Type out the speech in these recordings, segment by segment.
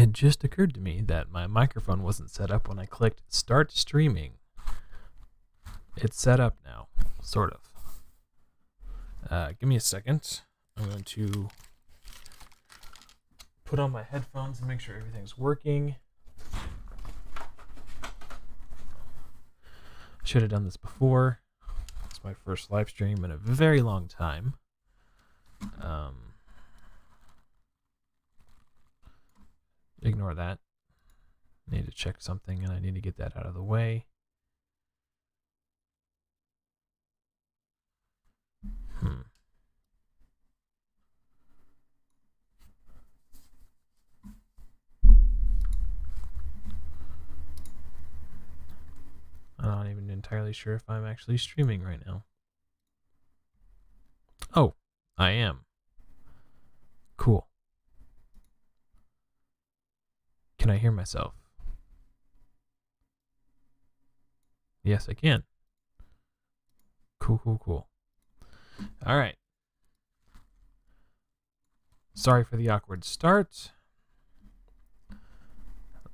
It just occurred to me that my microphone wasn't set up when I clicked start streaming. It's set up now, sort of. Give me a second. I'm going to put on my headphones and make sure everything's working. Should have done this before. It's my first live stream in a very long time. Ignore that. I need to check something and I need to get that out of the way. I'm not even entirely sure if I'm actually streaming right now. Oh, I am. Cool. Can I hear myself? Yes, I can. Cool. All right. Sorry for the awkward start.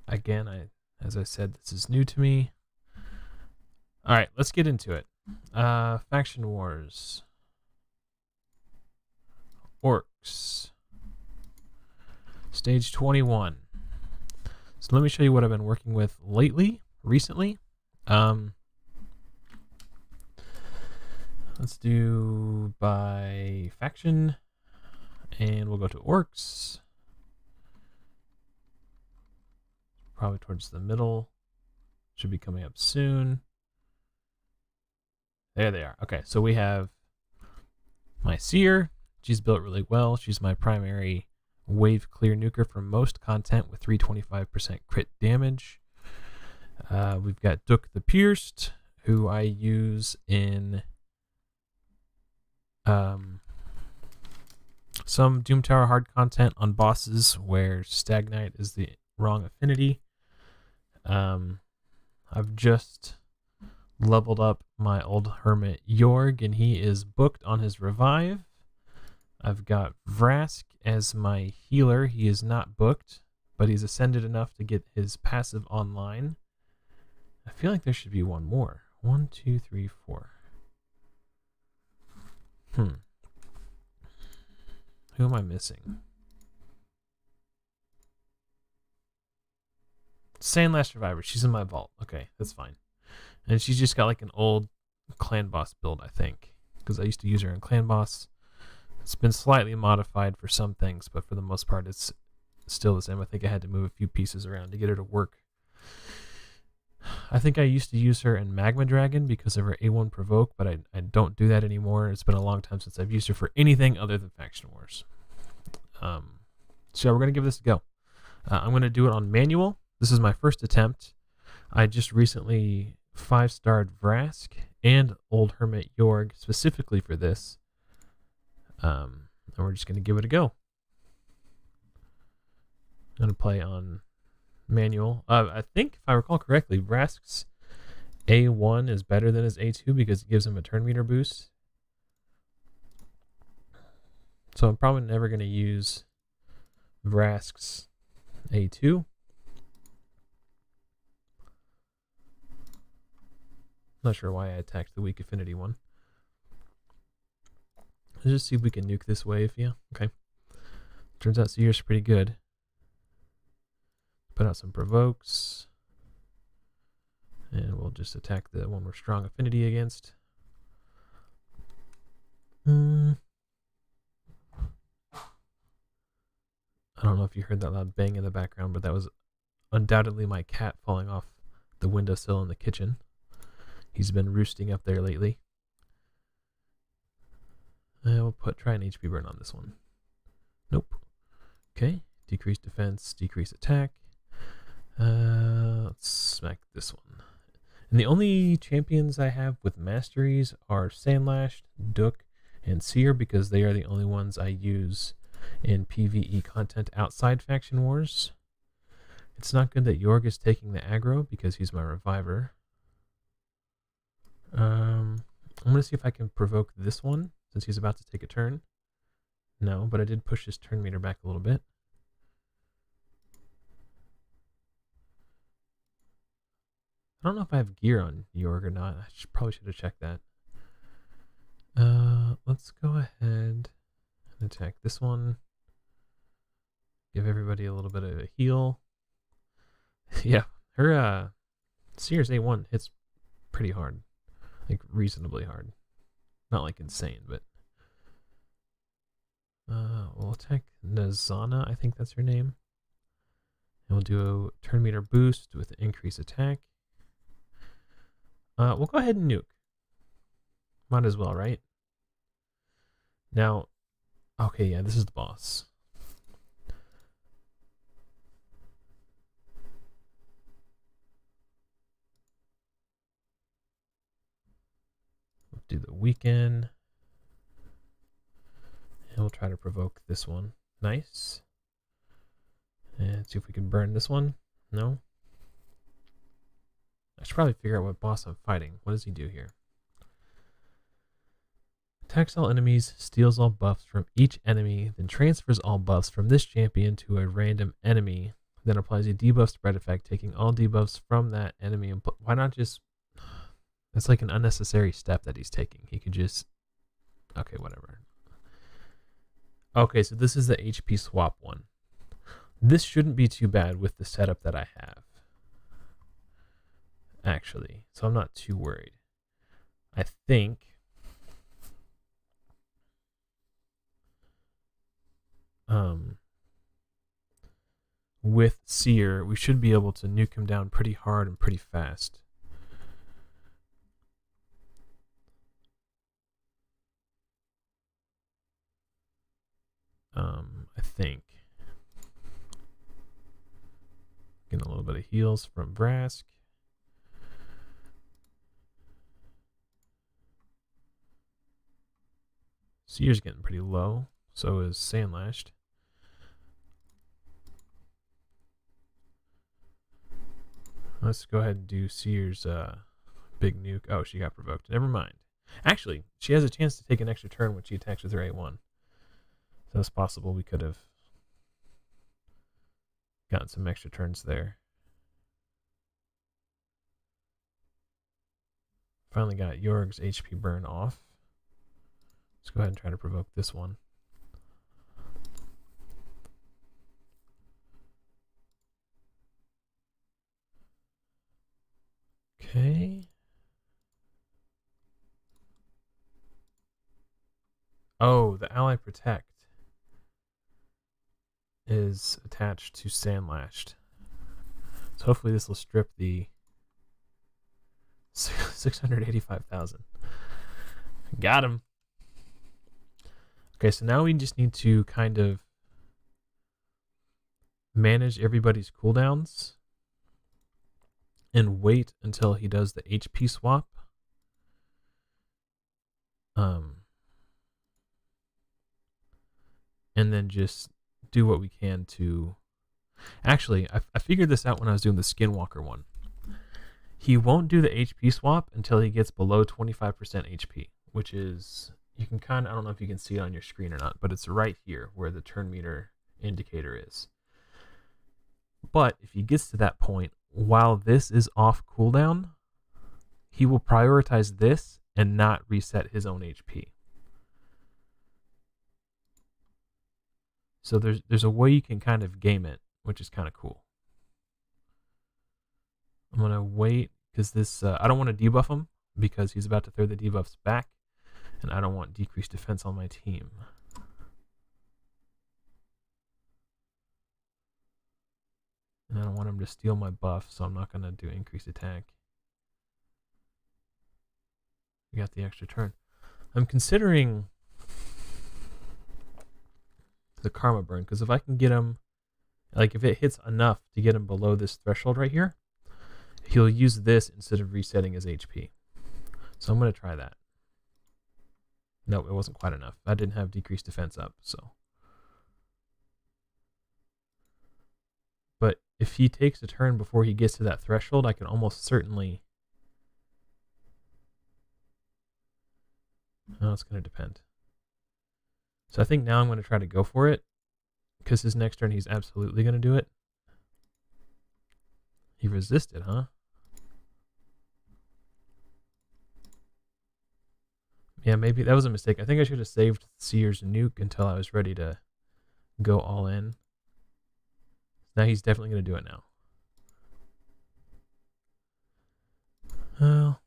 Again, as I said, this is new to me. All right, let's get into it. Faction Wars. Orcs. Stage 21. So let me show you what I've been working with recently. Let's do by faction, and we'll go to Orcs. Probably towards the middle. Should be coming up soon. There they are. Okay, so we have my Seer. She's built really well. She's my primary wave clear nuker for most content with 325% crit damage. We've got Duke the Pierced, who I use in some Doom Tower hard content on bosses where Stagnite is the wrong affinity. I've just leveled up my old hermit Jorg, and he is booked on his revive. I've got Vrask as my healer. He is not booked, but he's ascended enough to get his passive online. I feel like there should be one more. 1, 2, 3, 4. Who am I missing? Sandlash Survivor. She's in my vault. Okay, that's fine. And she's just got like an old clan boss build, I think, because I used to use her in clan boss. It's been slightly modified for some things, but for the most part, it's still the same. I think I had to move a few pieces around to get her to work. I think I used to use her in Magma Dragon because of her A1 provoke, but I don't do that anymore. It's been a long time since I've used her for anything other than Faction Wars. So we're going to give this a go. I'm going to do it on manual. This is my first attempt. I just recently 5-starred Vrask and Old Hermit Jorg specifically for this. And we're just going to give it a go. I'm going to play on manual. I think, if I recall correctly, Vrask's A1 is better than his A2 because it gives him a turn meter boost. So I'm probably never going to use Vrask's A2. Not sure why I attacked the weak affinity one. Let's just see if we can nuke this wave. Yeah, okay. Turns out Seer's pretty good. Put out some provokes. And we'll just attack the one we're strong affinity against. I don't know if you heard that loud bang in the background, but that was undoubtedly my cat falling off the windowsill in the kitchen. He's been roosting up there lately. We'll try an HP burn on this one. Nope. Okay. Decrease defense, decrease attack. Let's smack this one. And the only champions I have with masteries are Sandlash, Duke, and Seer because they are the only ones I use in PvE content outside Faction Wars. It's not good that Jorg is taking the aggro because he's my reviver. I'm going to see if I can provoke this one since he's about to take a turn. No, but I did push his turn meter back a little bit. I don't know if I have gear on Yorg or not. I probably should have checked that. Let's go ahead and attack this one. Give everybody a little bit of a heal. Yeah, her Sears A1 hits pretty hard. Like reasonably hard. Not like insane, but we'll attack Nazana, I think that's her name. And we'll do a turn meter boost with increased attack. We'll go ahead and nuke. Might as well, right? Now, okay, yeah, this is the boss. We'll do the weekend. And we'll try to provoke this one. Nice. And see if we can burn this one. No. I should probably figure out what boss I'm fighting. What does he do here? Attacks all enemies, steals all buffs from each enemy, then transfers all buffs from this champion to a random enemy, then applies a debuff spread effect, taking all debuffs from that enemy. And why not just... It's like an unnecessary step that he's taking. He could just... Okay, whatever. Okay, so this is the HP swap one. This shouldn't be too bad with the setup that I have, actually. So I'm not too worried. I think with Seer, we should be able to nuke him down pretty hard and pretty fast. I think. Getting a little bit of heals from Vrask. Seer's getting pretty low. So is Sandlashed. Let's go ahead and do Seer's big nuke. Oh, she got provoked. Never mind. Actually, she has a chance to take an extra turn when she attacks with her A1. So it's possible we could have gotten some extra turns there. Finally got Yorg's HP burn off. Let's go ahead and try to provoke this one. Okay. Oh, the Ally Protect is attached to Sandlashed. So hopefully this will strip the 685,000. Got him. Okay, so now we just need to kind of manage everybody's cooldowns and wait until he does the HP swap. And then just do what we can to... Actually, I figured this out when I was doing the Skinwalker one. He won't do the HP swap until he gets below 25% HP, which is... You can kind of... I don't know if you can see it on your screen or not, but it's right here where the turn meter indicator is. But if he gets to that point, while this is off cooldown, he will prioritize this and not reset his own HP. So there's a way you can kind of game it, which is kind of cool. I'm going to wait because this... I don't want to debuff him because he's about to throw the debuffs back, and I don't want decreased defense on my team. And I don't want him to steal my buff, so I'm not going to do increased attack. We got the extra turn. I'm considering the Karma Burn, because if I can get him, like if it hits enough to get him below this threshold right here, he'll use this instead of resetting his HP. So I'm going to try that. No, it wasn't quite enough. I didn't have decreased defense up, so. But if he takes a turn before he gets to that threshold, I can almost certainly... Oh, it's going to depend. So I think now I'm going to try to go for it, because his next turn he's absolutely going to do it. He resisted, huh? Yeah, maybe that was a mistake. I think I should have saved Seer's nuke until I was ready to go all in. Now he's definitely going to do it now. Well,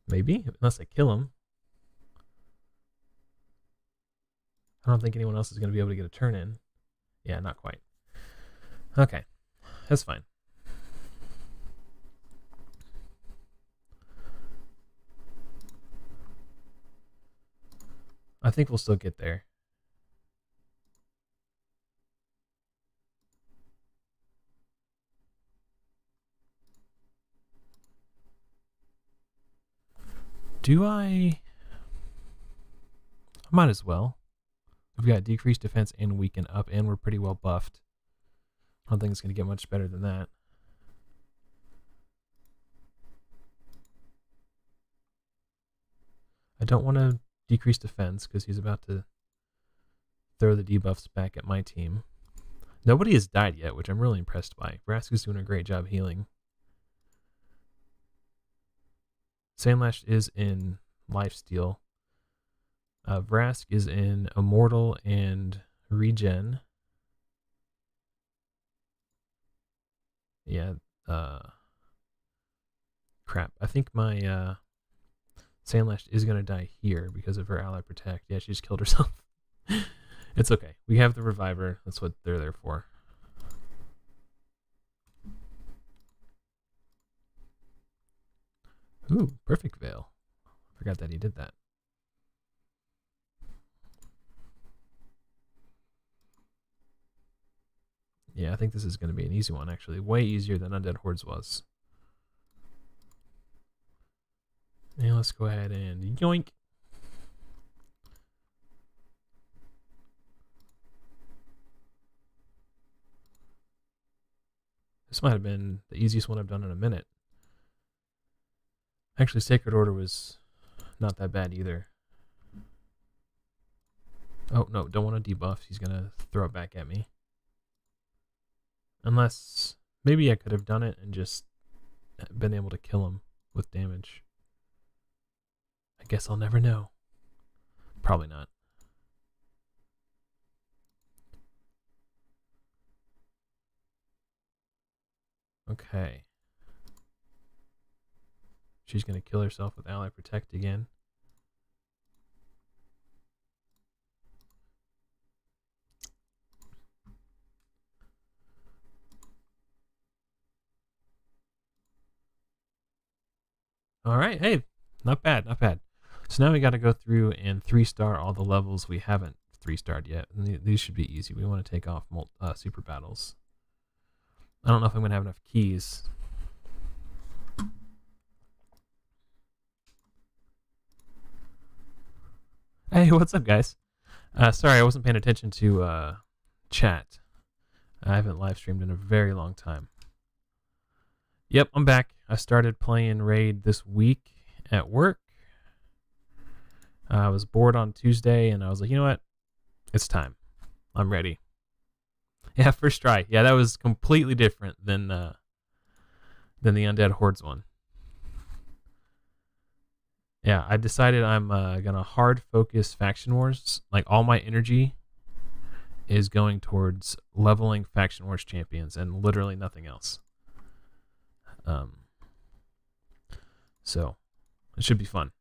maybe, unless I kill him. I don't think anyone else is going to be able to get a turn in. Yeah, not quite. Okay, that's fine. I think we'll still get there. Do I might as well. We've got decreased defense and weaken up, and we're pretty well buffed. I don't think it's going to get much better than that. I don't want to decrease defense because he's about to throw the debuffs back at my team. Nobody has died yet, which I'm really impressed by. Vrask is doing a great job healing. Sandlash is in lifesteal. Vrask is in immortal and regen. Yeah. Crap. I think my Sandlash is going to die here because of her ally protect. Yeah, she just killed herself. It's okay. We have the reviver. That's what they're there for. Ooh, perfect veil. Forgot that he did that. Yeah, I think this is going to be an easy one, actually. Way easier than Undead Hordes was. And let's go ahead and yoink. This might have been the easiest one I've done in a minute. Actually, Sacred Order was not that bad either. Oh, no, don't want to debuff. He's going to throw it back at me. Unless, maybe I could have done it and just been able to kill him with damage. I guess I'll never know. Probably not. Okay. She's going to kill herself with Ally Protect again. All right. Hey, not bad, not bad. So now we got to go through and 3-star all the levels we haven't 3-starred yet. And these should be easy. We want to take off super battles. I don't know if I'm going to have enough keys. Hey, what's up, guys? Sorry, I wasn't paying attention to chat. I haven't live streamed in a very long time. Yep, I'm back. I started playing Raid this week at work. I was bored on Tuesday, and I was like, you know what? It's time. I'm ready. Yeah, first try. Yeah, that was completely different than the Undead Hordes one. Yeah, I decided I'm gonna hard focus Faction Wars. Like, all my energy is going towards leveling Faction Wars champions and literally nothing else. So it should be fun.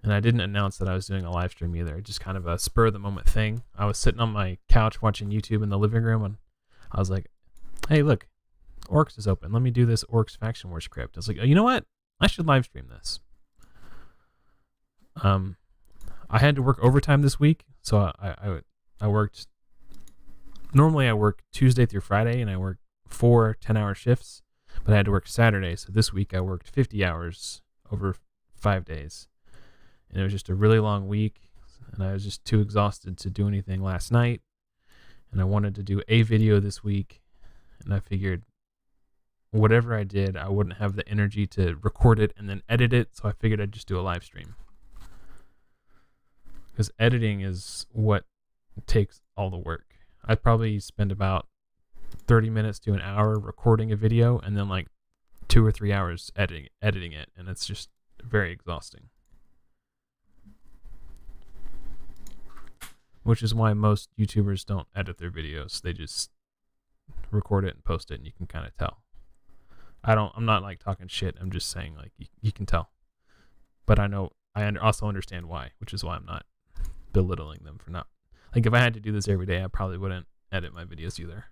And I didn't announce that I was doing a live stream either. Just kind of a spur of the moment thing. I was sitting on my couch watching YouTube in the living room, and I was like, hey, look, Orcs is open. Let me do this Orcs Faction Wars script. I was like, oh, you know what? I should live stream this. I had to work overtime this week, so I worked. Normally I work Tuesday through Friday, and I work 4 10-hour shifts, but I had to work Saturday, so this week I worked 50 hours over 5 days. And it was just a really long week, and I was just too exhausted to do anything last night. And I wanted to do a video this week, and I figured whatever I did, I wouldn't have the energy to record it and then edit it, so I figured I'd just do a live stream. Because editing is what takes all the work. I'd probably spend about 30 minutes to an hour recording a video, and then like 2 or 3 hours editing it, and it's just very exhausting. Which is why most YouTubers don't edit their videos. They just record it and post it, and you can kind of tell. I'm not like talking shit. I'm just saying like you can tell. But I also understand why, which is why I'm not belittling them for not. Like if I had to do this every day, I probably wouldn't edit my videos either.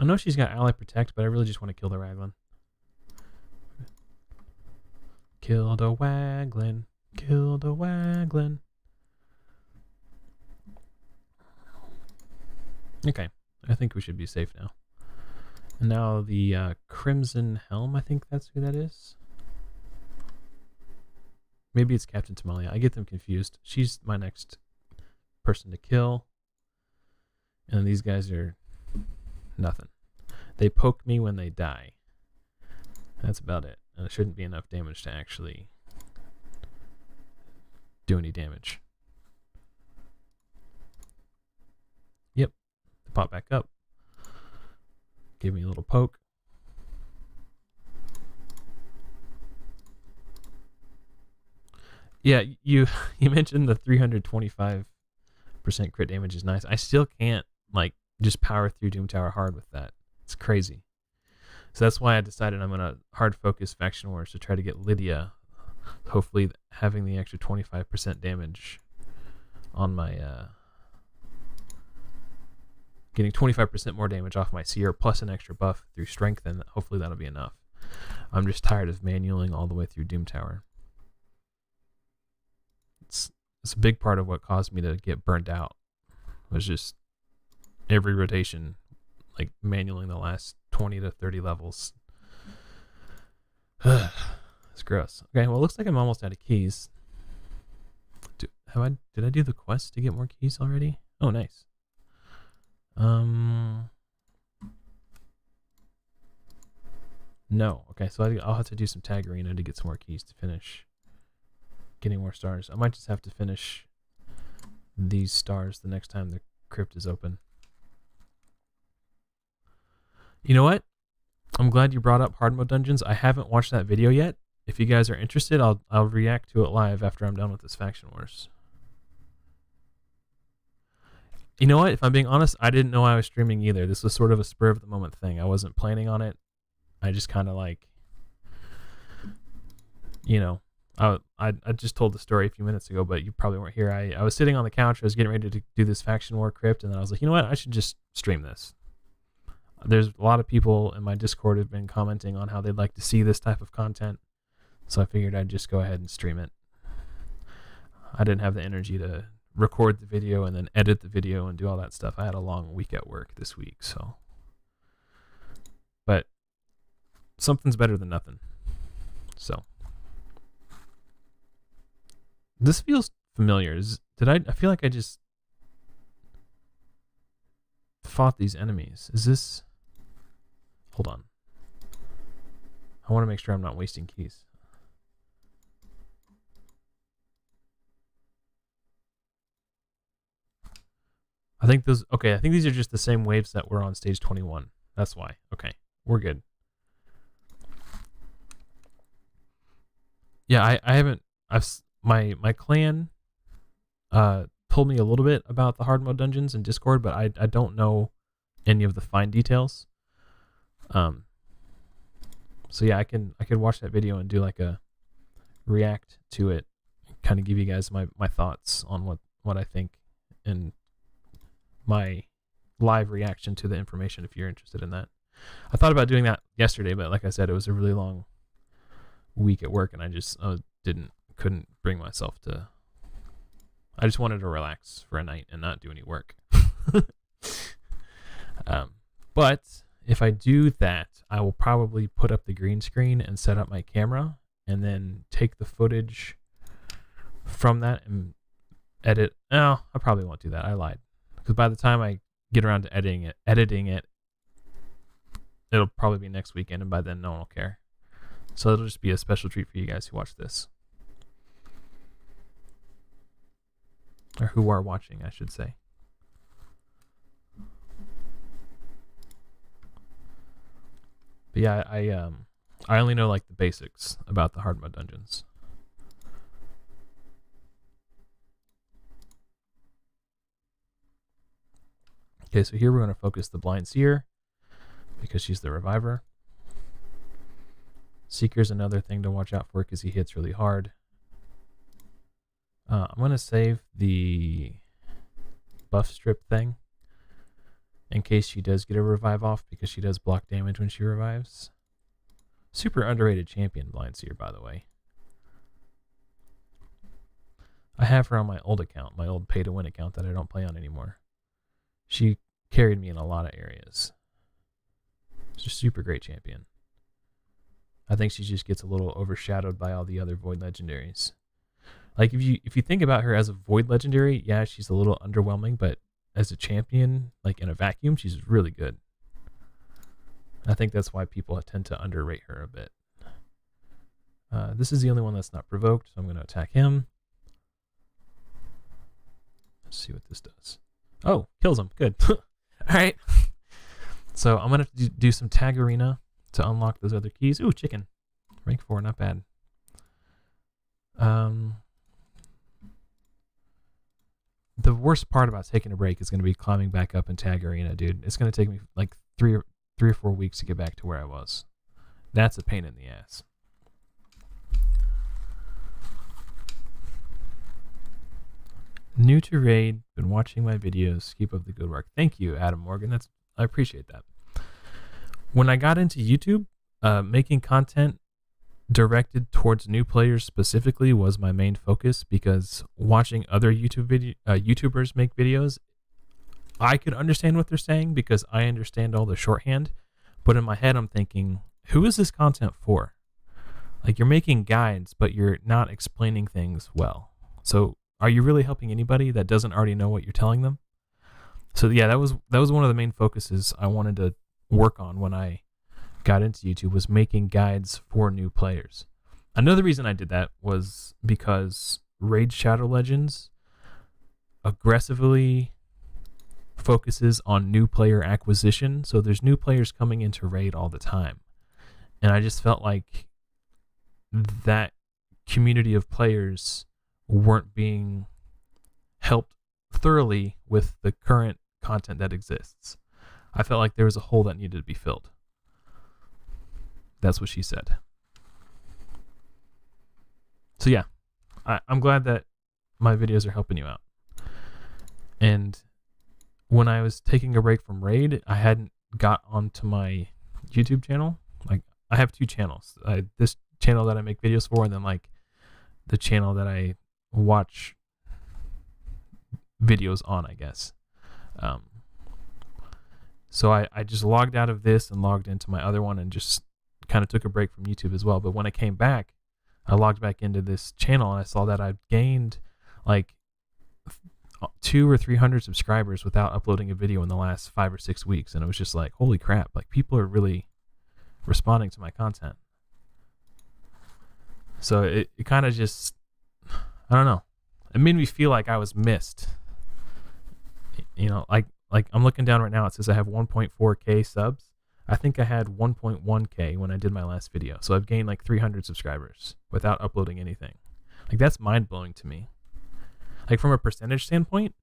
I know she's got ally protect, but I really just want to kill the Raglan. Kill the Waglin. Kill the Waglin. Okay, I think we should be safe now. And now the Crimson Helm, I think that's who that is. Maybe it's Captain Tamalia. I get them confused. She's my next person to kill. And these guys are nothing. They poke me when they die. That's about it. And it shouldn't be enough damage to actually do any damage. Yep. They pop back up. Give me a little poke. Yeah, you mentioned the 325% crit damage is nice. I still can't like just power through Doom Tower hard with that. It's crazy. So that's why I decided I'm gonna hard focus Faction Wars to try to get Lydia, hopefully having the extra 25% damage on my getting 25% more damage off my seer plus an extra buff through strength, and hopefully that'll be enough. I'm just tired of manualing all the way through Doom Tower. It's a big part of what caused me to get burnt out, was just every rotation like manualing the last 20 to 30 levels. It's gross. Okay, well it looks like I'm almost out of keys. Did I do the quest to get more keys already? Oh, nice. No. Okay, so I'll have to do some tag arena to get some more keys to finish getting more stars. I might just have to finish these stars the next time the crypt is open. You know what? I'm glad you brought up hard mode dungeons. I haven't watched that video yet. If you guys are interested, I'll react to it live after I'm done with this Faction Wars. You know what? If I'm being honest, I didn't know I was streaming either. This was sort of a spur of the moment thing. I wasn't planning on it. I just kind of like, you know, I just told the story a few minutes ago, but you probably weren't here. I was sitting on the couch. I was getting ready to do this Faction War crypt, and then I was like, you know what? I should just stream this. There's a lot of people in my Discord who've been commenting on how they'd like to see this type of content, so I figured I'd just go ahead and stream it. I didn't have the energy to record the video and then edit the video and do all that stuff. I had a long week at work this week, so. But something's better than nothing. So. This feels familiar. I feel like I just fought these enemies. Is this? Hold on. I want to make sure I'm not wasting keys. I think those. Okay, I think these are just the same waves that were on stage 21. That's why. Okay, we're good. Yeah, I haven't. My clan told me a little bit about the hard mode dungeons in Discord, but I don't know any of the fine details. So yeah, I could watch that video and do like a react to it, kind of give you guys my thoughts on what I think and my live reaction to the information if you're interested in that. I thought about doing that yesterday, but like I said, it was a really long week at work and I just couldn't bring myself to. I just wanted to relax for a night and not do any work. But if I do that, I will probably put up the green screen and set up my camera and then take the footage from that and edit. No, I probably won't do that. I lied. Because by the time I get around to editing it, it'll probably be next weekend, and by then no one will care. So it'll just be a special treat for you guys who watch this. or who are watching, I should say. But yeah, I only know like the basics about the hard mode dungeons. Okay, so here we're going to focus the Blind Seer because she's the reviver. Seeker's another thing to watch out for because he hits really hard. I'm going to save the buff strip thing in case she does get a revive off because she does block damage when she revives. Super underrated champion, Blind Seer, by the way. I have her on my old account, my old pay-to-win account that I don't play on anymore. She carried me in a lot of areas. She's a super great champion. I think she just gets a little overshadowed by all the other Void Legendaries. Like if you think about her as a Void Legendary, yeah, she's a little underwhelming, but as a champion, like in a vacuum, she's really good. I think that's why people tend to underrate her a bit. This is the only one that's not provoked, so I'm going to attack him. Let's see what this does. Oh, kills him. Good. All right. So I'm going to do some Tag Arena to unlock those other keys. Ooh, chicken. Rank 4, not bad. The worst part about taking a break is going to be climbing back up in Tag Arena, dude. It's going to take me like three or 4 weeks to get back to where I was. That's a pain in the ass. New to raid, been watching my videos. Keep up the good work. Thank you, Adam Morgan. I appreciate that. When I got into YouTube, making content directed towards new players specifically was my main focus because watching other YouTubers make videos, I could understand what they're saying because I understand all the shorthand, but in my head I'm thinking, who is this content for? Like, you're making guides, but you're not explaining things well. So are you really helping anybody that doesn't already know what you're telling them? So yeah, that was one of the main focuses I wanted to work on when I got into YouTube, was making guides for new players. Another reason I did that was because Raid Shadow Legends aggressively focuses on new player acquisition. So there's new players coming into Raid all the time. And I just felt like that community of players weren't being helped thoroughly with the current content that exists. I felt like there was a hole that needed to be filled. That's what she said. So yeah, I'm glad that my videos are helping you out. And when I was taking a break from Raid, I hadn't got onto my YouTube channel. Like, I have 2 channels. This channel that I make videos for, and then like the channel that I watch videos on, I guess. So I just logged out of this and logged into my other one and just kind of took a break from YouTube as well. But when I came back, I logged back into this channel and I saw that I'd gained like 200 or 300 subscribers without uploading a video in the last 5 or 6 weeks. And it was just like, holy crap, like people are really responding to my content. So it kind of just, I don't know. It made me feel like I was missed. You know, like I'm looking down right now. It says I have 1.4K subs. I think I had 1.1K when I did my last video. So I've gained like 300 subscribers without uploading anything. Like, that's mind-blowing to me. Like, from a percentage standpoint,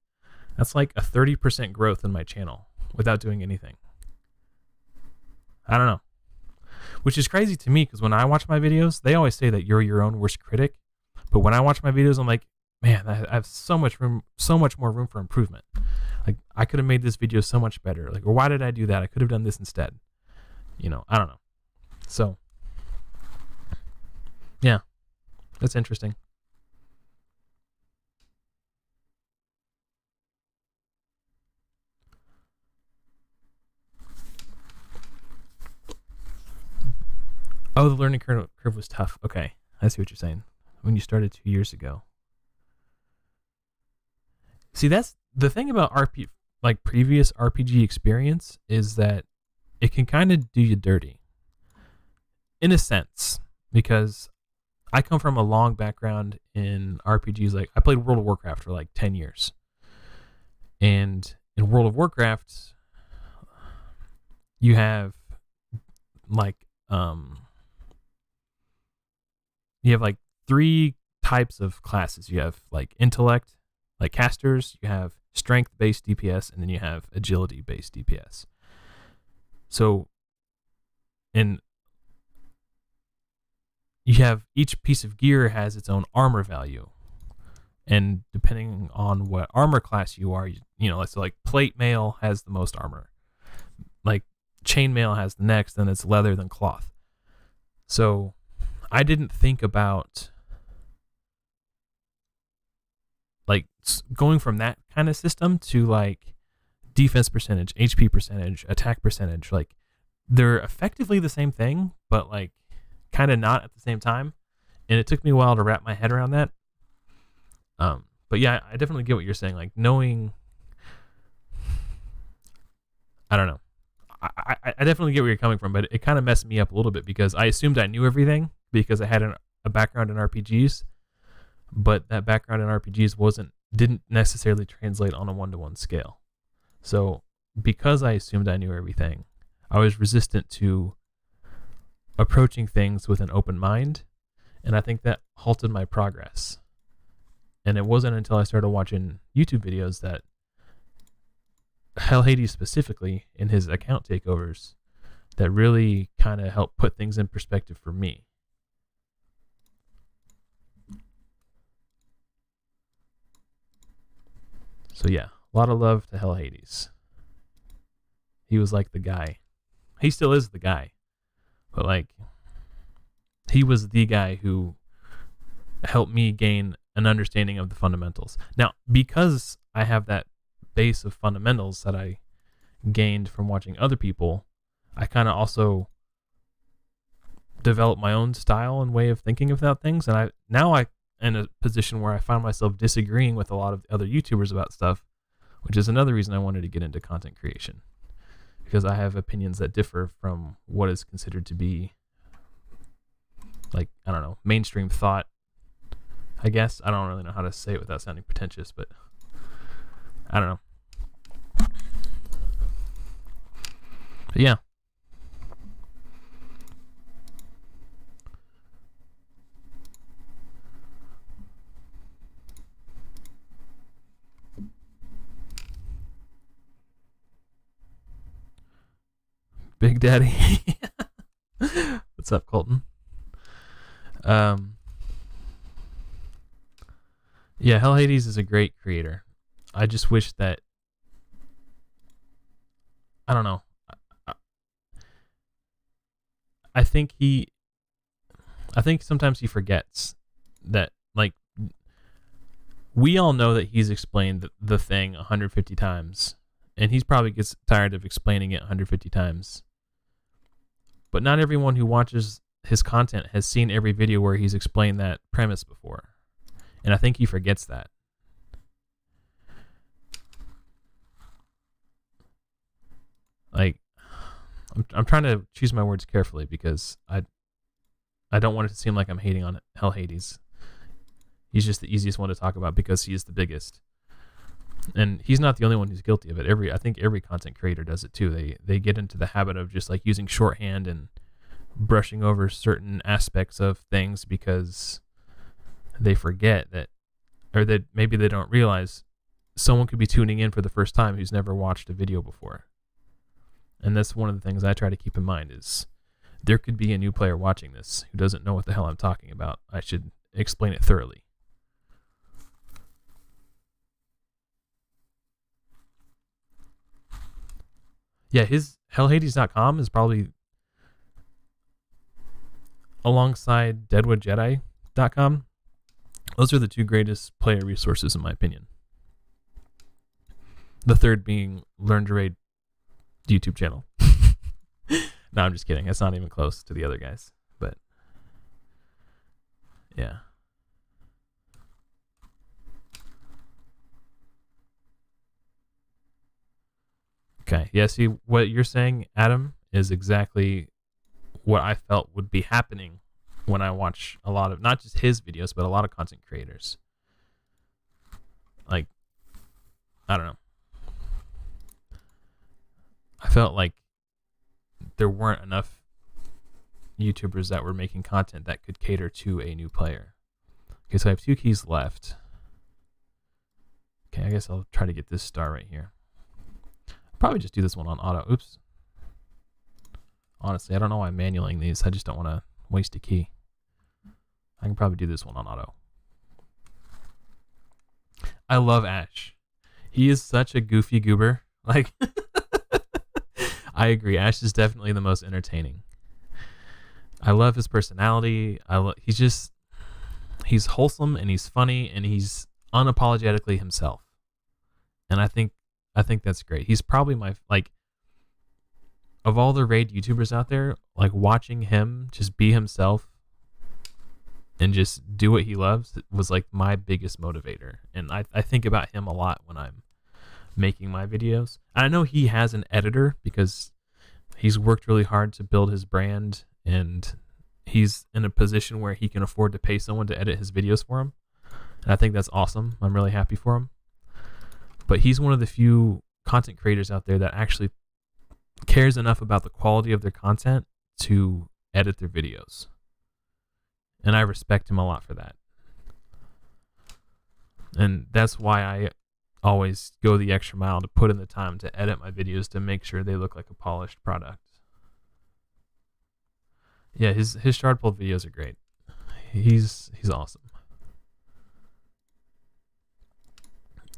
that's like a 30% growth in my channel without doing anything. I don't know. Which is crazy to me because when I watch my videos, they always say that you're your own worst critic. But when I watch my videos, I'm like, man, I have so much more room for improvement. Like, I could have made this video so much better. Like, or why did I do that? I could have done this instead. You know, I don't know. So, yeah, that's interesting. Oh, the learning curve was tough. Okay, I see what you're saying. When you started 2 years ago. See, that's the thing about previous RPG experience, is that it can kind of do you dirty. In a sense, because I come from a long background in RPGs. Like, I played World of Warcraft for like 10 years. And in World of Warcraft, you have like you have like three types of classes. You have like intellect, like casters, you have strength based DPS, and then you have agility based DPS. So in you have each piece of gear has its own armor value. And depending on what armor class you are, so like plate mail has the most armor. Like chain mail has the next, then it's leather, then cloth. So I didn't think about like going from that kind of system to like defense percentage, HP percentage, attack percentage. Like they're effectively the same thing, but like kind of not at the same time. And it took me a while to wrap my head around that. But yeah, I definitely get what you're saying. Like knowing, I don't know. I definitely get where you're coming from, but it kind of messed me up a little bit because I assumed I knew everything because I had a background in RPGs, but that background in RPGs didn't necessarily translate on a 1-to-1 scale. So because I assumed I knew everything, I was resistant to approaching things with an open mind, and I think that halted my progress. And it wasn't until I started watching YouTube videos that Hell Hades specifically in his account takeovers that really kind of helped put things in perspective for me. So yeah, a lot of love to Hell Hades. He was like the guy. He still is the guy. But like, he was the guy who helped me gain an understanding of the fundamentals. Now, because I have that base of fundamentals that I gained from watching other people, I kind of also developed my own style and way of thinking about things. And I'm in a position where I find myself disagreeing with a lot of other YouTubers about stuff, which is another reason I wanted to get into content creation, because I have opinions that differ from what is considered to be, like, I don't know, mainstream thought, I guess. I don't really know how to say it without sounding pretentious, but I don't know. But yeah. Big Daddy. What's up, Colton? Yeah, Hell Hades is a great creator. I just wish that, I don't know. I think sometimes he forgets that, like, we all know that he's explained the thing 150 times, and he probably gets tired of explaining it 150 times. But not everyone who watches his content has seen every video where he's explained that premise before. And I think he forgets that. Like, I'm trying to choose my words carefully because I don't want it to seem like I'm hating on Hell Hades. He's just the easiest one to talk about because he is the biggest. And he's not the only one who's guilty of it. I think every content creator does it too. They get into the habit of just like using shorthand and brushing over certain aspects of things because they forget that, or that maybe they don't realize someone could be tuning in for the first time who's never watched a video before. And that's one of the things I try to keep in mind is there could be a new player watching this who doesn't know what the hell I'm talking about. I should explain it thoroughly. Yeah, his hellhades.com is probably, alongside deadwoodjedi.com, those are the two greatest player resources in my opinion. The third being Learn to Raid YouTube channel. No, I'm just kidding. It's not even close to the other guys. But yeah. Okay. Yeah, see, what you're saying, Adam, is exactly what I felt would be happening when I watch a lot of, not just his videos, but a lot of content creators. Like, I don't know. I felt like there weren't enough YouTubers that were making content that could cater to a new player. Okay, so I have 2 keys left. Okay, I guess I'll try to get this star right here. I'll probably just do this one on auto. Oops. Honestly, I don't know why I'm manualing these. I just don't want to waste a key. I can probably do this one on auto. I love Ash. He is such a goofy goober. Like, I agree. Ash is definitely the most entertaining. I love his personality. He's wholesome and he's funny and he's unapologetically himself. And I think that's great. He's probably my, like, of all the raid YouTubers out there, like, watching him just be himself and just do what he loves was like my biggest motivator. And I think about him a lot when I'm making my videos. I know he has an editor because he's worked really hard to build his brand and he's in a position where he can afford to pay someone to edit his videos for him. And I think that's awesome. I'm really happy for him. But he's one of the few content creators out there that actually cares enough about the quality of their content to edit their videos. And I respect him a lot for that. And that's why I always go the extra mile to put in the time to edit my videos to make sure they look like a polished product. Yeah, his shard pull videos are great. He's awesome.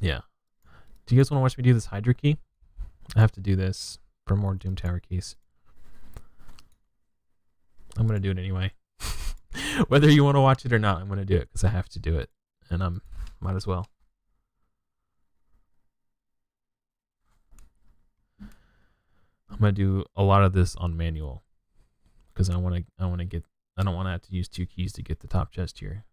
Yeah. Do you guys want to watch me do this Hydra key? I have to do this for more Doom Tower keys. I'm going to do it anyway. Whether you want to watch it or not, I'm going to do it because I have to do it. And might as well. I'm going to do a lot of this on manual because I don't want to have to use 2 keys to get the top chest here.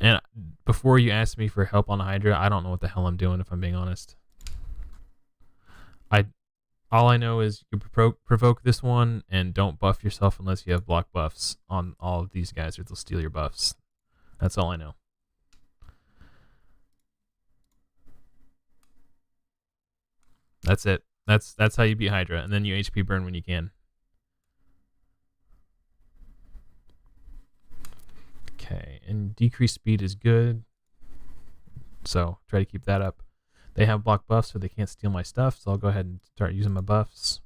And before you ask me for help on Hydra, I don't know what the hell I'm doing, if I'm being honest. All I know is you provoke this one and don't buff yourself unless you have block buffs on all of these guys or they'll steal your buffs. That's all I know. That's it. That's how you beat Hydra, and then you HP burn when you can. Okay, and decreased speed is good. So try to keep that up. They have block buffs, so they can't steal my stuff. So I'll go ahead and start using my buffs.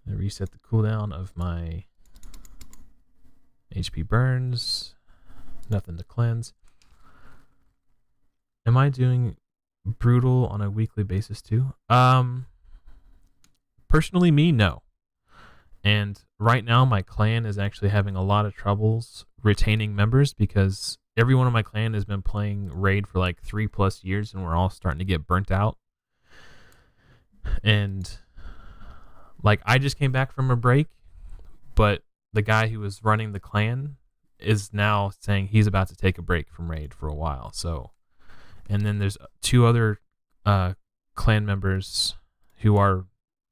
And reset the cooldown of my HP burns. Nothing to cleanse. Am I doing brutal on a weekly basis too? Personally, me, no. And right now, my clan is actually having a lot of troubles retaining members because everyone in my clan has been playing raid for like 3+ years and we're all starting to get burnt out. And like, I just came back from a break, but the guy who was running the clan is now saying he's about to take a break from raid for a while. So, and then there's 2 other clan members who are,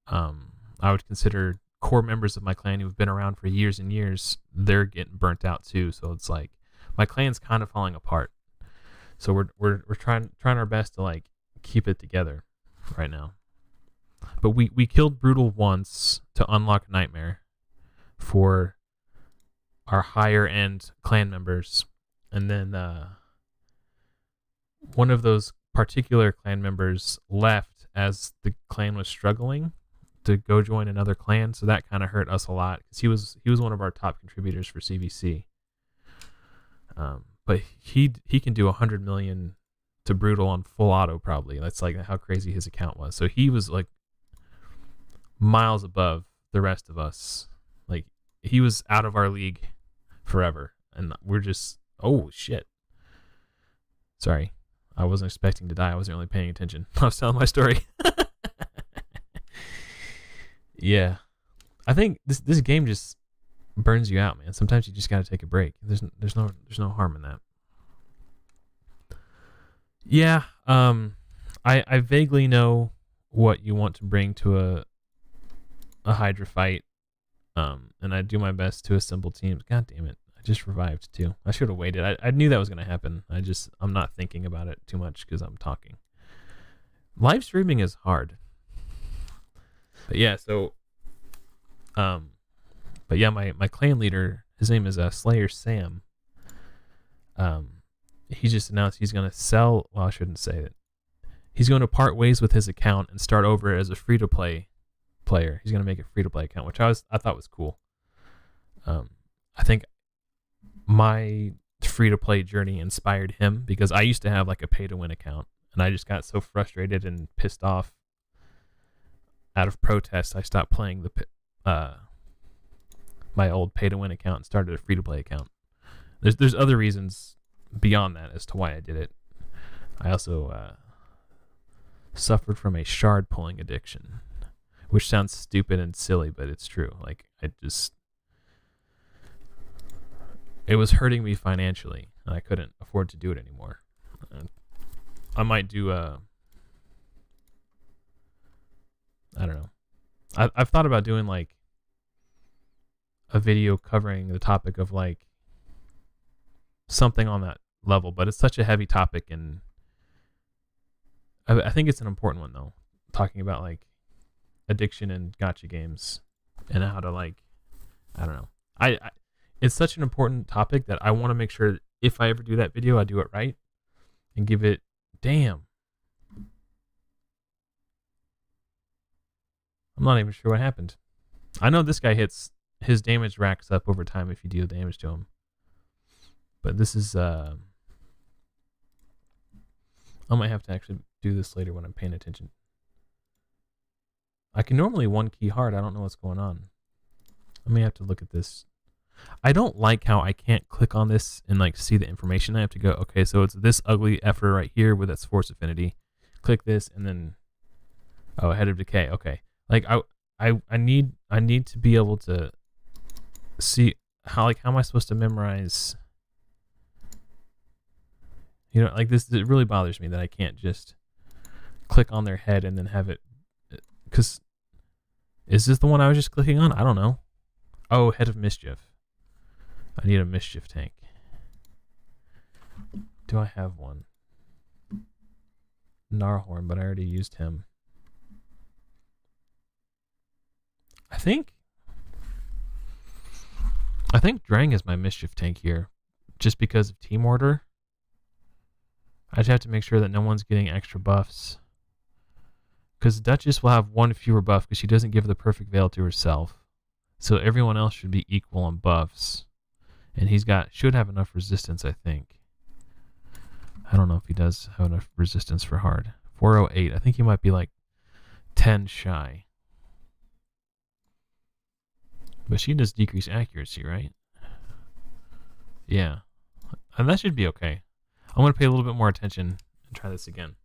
I would consider core members of my clan who've been around for years and years. They're getting burnt out too. So it's like my clan's kind of falling apart. So we're trying our best to like keep it together right now. But we killed Brutal once to unlock Nightmare for our higher end clan members, and then one of those particular clan members left as the clan was struggling to go join another clan, so that kind of hurt us a lot because he was one of our top contributors for CVC. But he can do 100 million to Brutal on full auto probably. That's like how crazy his account was. So he was like miles above the rest of us. Like he was out of our league forever, and we're just, oh shit. Sorry, I wasn't expecting to die. I wasn't really paying attention. I was telling my story. Yeah, I think this game just burns you out, man. Sometimes you just got to take a break. There's no harm in that. Yeah, I vaguely know what you want to bring to a Hydra fight, and I do my best to assemble teams. God damn it! I just revived too. I should have waited. I knew that was gonna happen. I'm not thinking about it too much because I'm talking. Live streaming is hard. But yeah, so but yeah, my clan leader, his name is Slayer Sam. He just announced he's gonna sell. Well, I shouldn't say it. He's going to part ways with his account and start over as a free-to-play player. He's going to make a free-to-play account, which I thought was cool. I think my free-to-play journey inspired him because I used to have like a pay-to-win account, and I just got so frustrated and pissed off. Out of protest, I stopped playing my old pay-to-win account and started a free-to-play account. There's other reasons beyond that as to why I did it. I also suffered from a shard pulling addiction, which sounds stupid and silly, but it's true. Like it was hurting me financially, and I couldn't afford to do it anymore. I might do I don't know. I've thought about doing like a video covering the topic of like something on that level, but it's such a heavy topic, and I think it's an important one though, talking about like addiction and gacha games and how to like, I don't know. It's such an important topic that I want to make sure that if I ever do that video, I do it right and give it, damn. I'm not even sure what happened. I know this guy his damage racks up over time if you deal damage to him. But this is, I might have to actually do this later when I'm paying attention. I can normally one key hard. I don't know what's going on. I may have to look at this. I don't like how I can't click on this and like see the information. I have to go, okay, so it's this ugly effer right here with its force affinity. Click this and then, oh, head of decay. Okay. Like I need to be able to see how am I supposed to memorize? You know, like this, it really bothers me that I can't just click on their head and then have it, because is this the one I was just clicking on? I don't know. Oh, head of mischief. I need a mischief tank. Do I have one? Narhorn, but I already used him. I think Drang is my mischief tank here, just because of team order. I just have to make sure that no one's getting extra buffs. Because Duchess will have one fewer buff because she doesn't give the perfect veil to herself. So everyone else should be equal on buffs. And should have enough resistance, I think. I don't know if he does have enough resistance for hard. 408. I think he might be like 10 shy. But she does decrease accuracy, right? Yeah. And that should be okay. I'm going to pay a little bit more attention and try this again.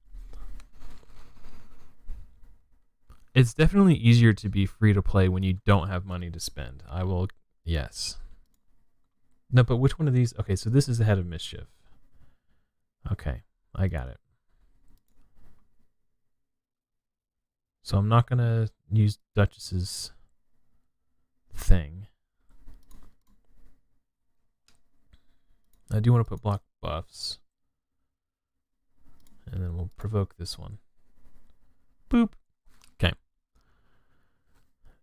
It's definitely easier to be free to play when you don't have money to spend. Yes. No, but which one of these? Okay, so this is the head of mischief. Okay, I got it. So I'm not going to use Duchess's thing. I do want to put block buffs. And then we'll provoke this one. Boop. Okay.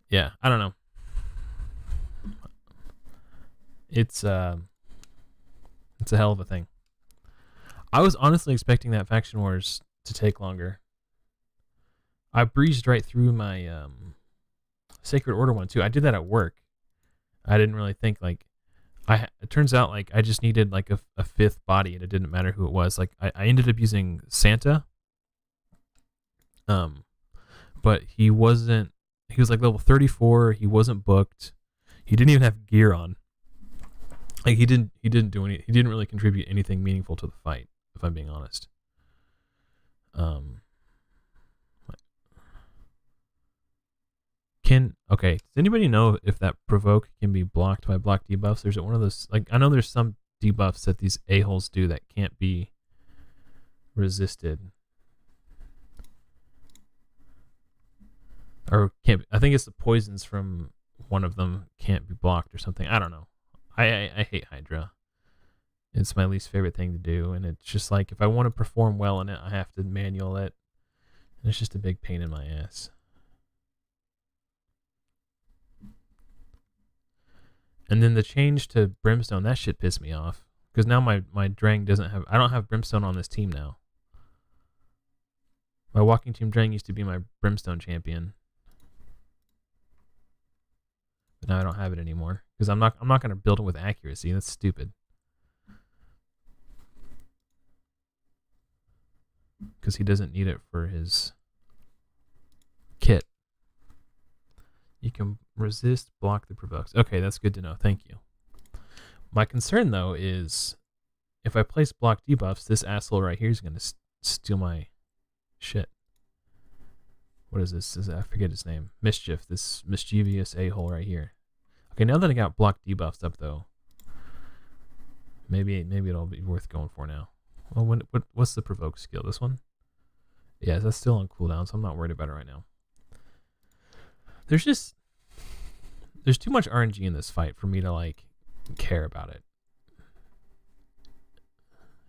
Yeah, I don't know. It's a hell of a thing. I was honestly expecting that Faction Wars to take longer. I breezed right through my Sacred Order one too. I did that at work. I didn't really think like it turns out like I just needed like a fifth body and it didn't matter who it was. Like I ended up using Santa. But he was like level 34, he wasn't booked. He didn't even have gear on. Like he didn't really contribute anything meaningful to the fight, if I'm being honest. Does anybody know if that provoke can be blocked by block debuffs? There's one of those, like, I know there's some debuffs that these a-holes do that can't be resisted. Or can't. I think it's the poisons from one of them can't be blocked or something. I don't know. I hate Hydra. It's my least favorite thing to do, and it's just like if I want to perform well in it, I have to manual it, and it's just a big pain in my ass. And then the change to Brimstone, that shit pissed me off. Because now my Drang doesn't have... I don't have Brimstone on this team now. My Walking Team Drang used to be my Brimstone champion. But now I don't have it anymore. Because I'm not going to build it with accuracy. That's stupid. Because he doesn't need it for his kit. You can resist, block the provokes. Okay, that's good to know. Thank you. My concern, though, is if I place block debuffs, this asshole right here is going to steal my shit. What is this? I forget his name. Mischief, this mischievous a-hole right here. Okay, now that I got block debuffs up, though, maybe it'll be worth going for now. Well, what's the provoke skill? This one? Yeah, that's still on cooldown, so I'm not worried about it right now. There's too much RNG in this fight for me to like care about it.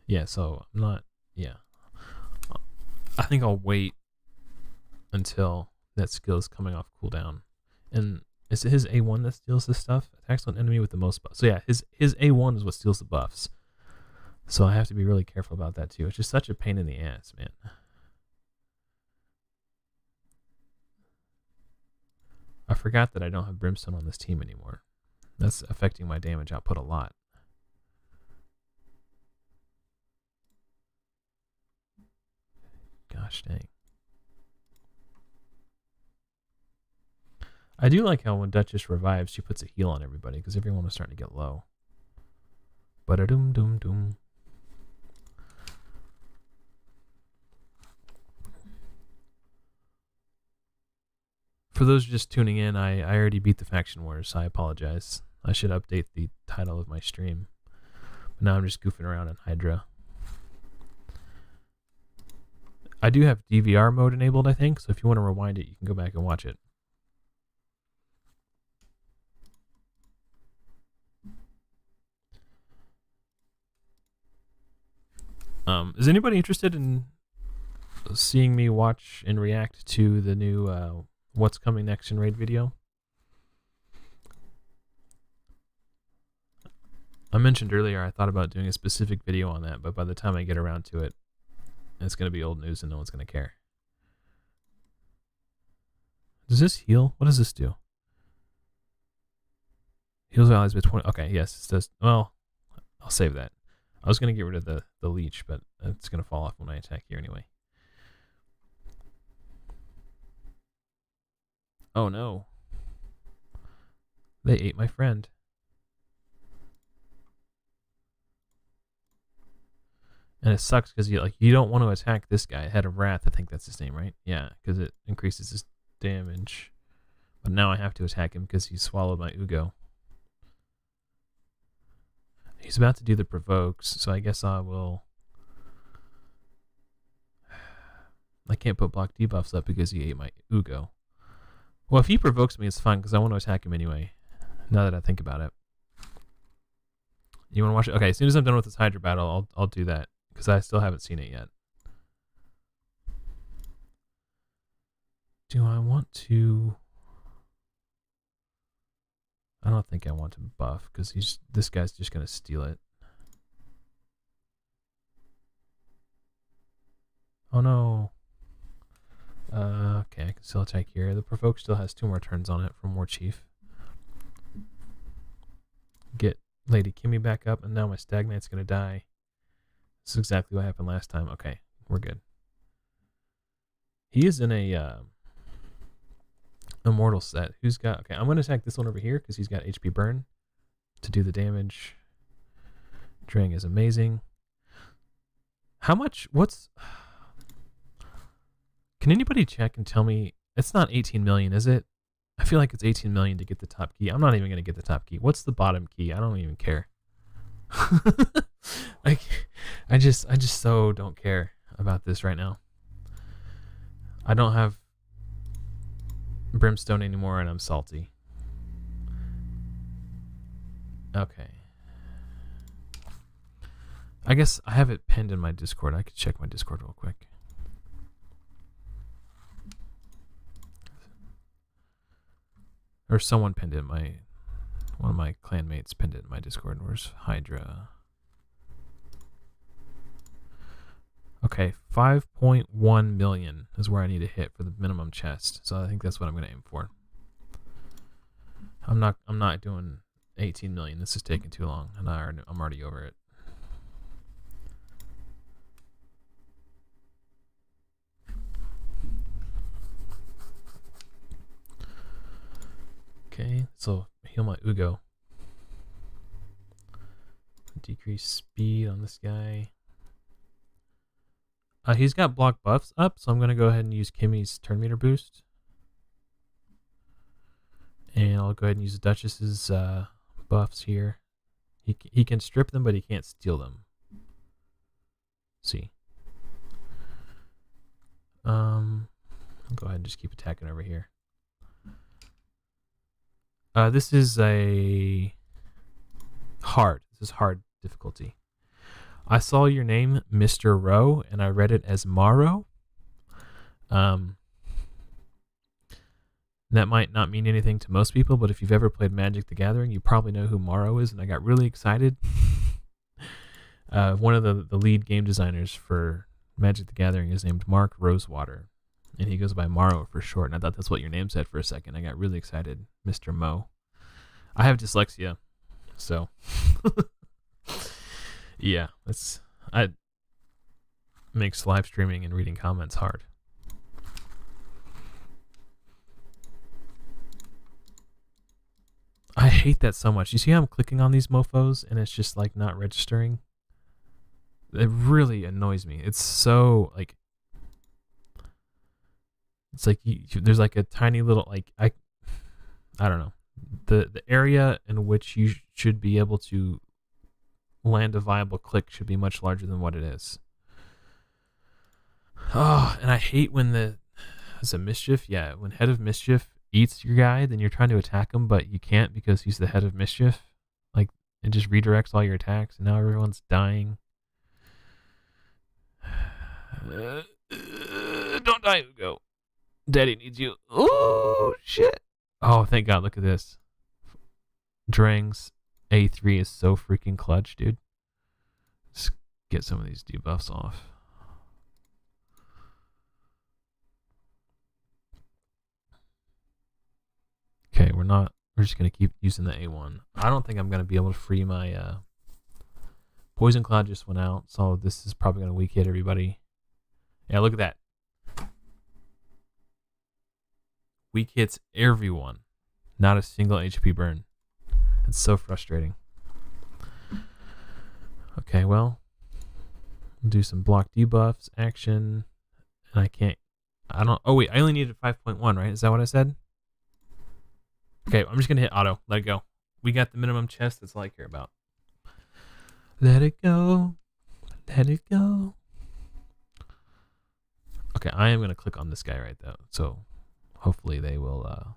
Yeah, so I'm not. Yeah, I think I'll wait until that skill is coming off cooldown. And is it his A1 that steals this stuff? Attacks on enemy with the most buffs. So yeah, his A1 is what steals the buffs. So I have to be really careful about that too. It's just such a pain in the ass, man. I forgot that I don't have Brimstone on this team anymore. That's affecting my damage output a lot. Gosh dang. I do like how when Duchess revives, she puts a heal on everybody because everyone is starting to get low. Ba-da-doom doom doom. For those just tuning in, I already beat the Faction Wars, so I apologize. I should update the title of my stream. But now I'm just goofing around in Hydra. I do have DVR mode enabled, I think, so if you want to rewind it, you can go back and watch it. Is anybody interested in seeing me watch and react to the new What's Coming Next in Raid video? I mentioned earlier I thought about doing a specific video on that, but by the time I get around to it, it's going to be old news and no one's going to care. Does this heal? What does this do? Heals allies by 20. Okay, yes, it does. Well, I'll save that. I was going to get rid of the leech, but it's going to fall off when I attack here anyway. Oh no. They ate my friend. And it sucks because you don't want to attack this guy, Head of Wrath. I think that's his name, right? Yeah, because it increases his damage. But now I have to attack him because he swallowed my Ugo. He's about to do the provokes, so I guess I will... I can't put block debuffs up because he ate my Ugo. Well, if he provokes me, it's fine because I want to attack him anyway, now that I think about it. You want to watch it? Okay, as soon as I'm done with this Hydra battle, I'll do that because I still haven't seen it yet. Do I want to... I don't think I want to buff because this guy's just going to steal it. Oh no. Okay, I can still attack here. The provoke still has 2 more turns on it from War Chief. Get Lady Kimmy back up, and now my Stagnite's going to die. This is exactly what happened last time. Okay, we're good. He is in a Immortal set. Who's got... Okay, I'm going to attack this one over here because he's got HP burn to do the damage. Drang is amazing. How much... What's... Can anybody check and tell me... It's not 18 million, is it? I feel like it's 18 million to get the top key. I'm not even going to get the top key. What's the bottom key? I don't even care. Like, I just so don't care about this right now. I don't have... brimstone anymore, and I'm salty. Okay. I guess I have it pinned in my Discord. I could check my Discord real quick. Or someone pinned it. One of my clanmates pinned it in my Discord. Where's Hydra? Okay, 5.1 million is where I need to hit for the minimum chest. So I think that's what I'm going to aim for. I'm not doing 18 million. This is taking too long, and I'm already over it. Okay, so heal my Ugo. Decrease speed on this guy. He's got block buffs up, so I'm going to go ahead and use Kimmy's turn meter boost. And I'll go ahead and use Duchess's buffs here. He can strip them, but he can't steal them. See. I'll go ahead and just keep attacking over here. This is hard. This is hard difficulty. I saw your name, Mr. Rowe, and I read it as Morrow. That might not mean anything to most people, but if you've ever played Magic the Gathering, you probably know who Morrow is, and I got really excited. One of the lead game designers for Magic the Gathering is named Mark Rosewater, and he goes by Morrow for short, and I thought that's what your name said for a second. I got really excited, Mr. Mo. I have dyslexia, so... Yeah, makes live streaming and reading comments hard. I hate that so much. You see how I'm clicking on these mofos and it's just like not registering? It really annoys me. It's so like, it's like there's like a tiny little like I don't know, the area in which you should be able to land a viable click should be much larger than what it is. Oh, and I hate when is it Mischief? Yeah, when Head of Mischief eats your guy, then you're trying to attack him, but you can't because he's the Head of Mischief. Like, it just redirects all your attacks, and now everyone's dying. Don't die, Ugo. Daddy needs you. Oh, shit. Oh, thank God. Look at this. Drang's A3 is so freaking clutch, dude. Let's get some of these debuffs off. Okay, we're just going to keep using the A1. I don't think I'm going to be able to free my Poison Cloud just went out, so this is probably going to weak hit everybody. Yeah, look at that. Weak hits everyone. Not a single HP burn. It's so frustrating. Okay, well, we'll do some block debuffs, action, and oh wait, I only needed 5.1, right? Is that what I said? Okay, I'm just gonna hit auto, let it go. We got the minimum chest, that's all I care about. Let it go, let it go. Okay, I am gonna click on this guy right though, so hopefully they will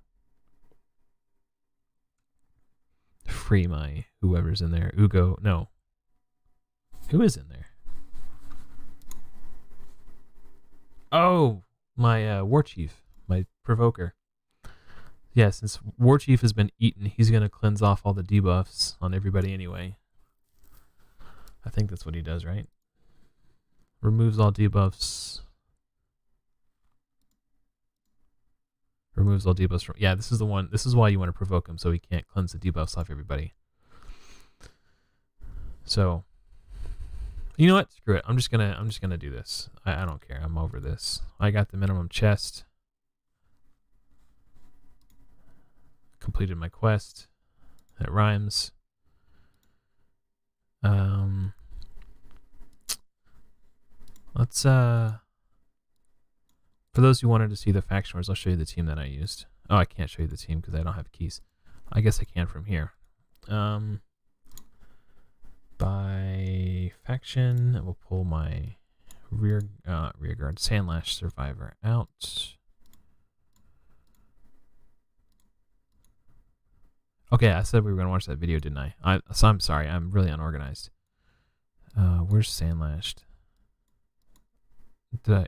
free my whoever's in there. Ugo, no. Who is in there? Oh, my War Chief, my Provoker. Yeah, since War Chief has been eaten, he's going to cleanse off all the debuffs on everybody anyway. I think that's what he does, right? Removes all debuffs. Removes all debuffs from... Yeah, this is the one. This is why you want to provoke him, so he can't cleanse the debuffs off everybody. So, you know what? Screw it. I'm just gonna do this. I don't care. I'm over this. I got the minimum chest. Completed my quest. That rhymes. Let's for those who wanted to see the faction wars, I'll show you the team that I used. Oh, I can't show you the team because I don't have keys. I guess I can from here. By faction, we'll pull my rear guard Sandlash Survivor out. Okay, I said we were gonna watch that video, didn't I? So I'm sorry. I'm really unorganized. Where's Sandlashed? Did I?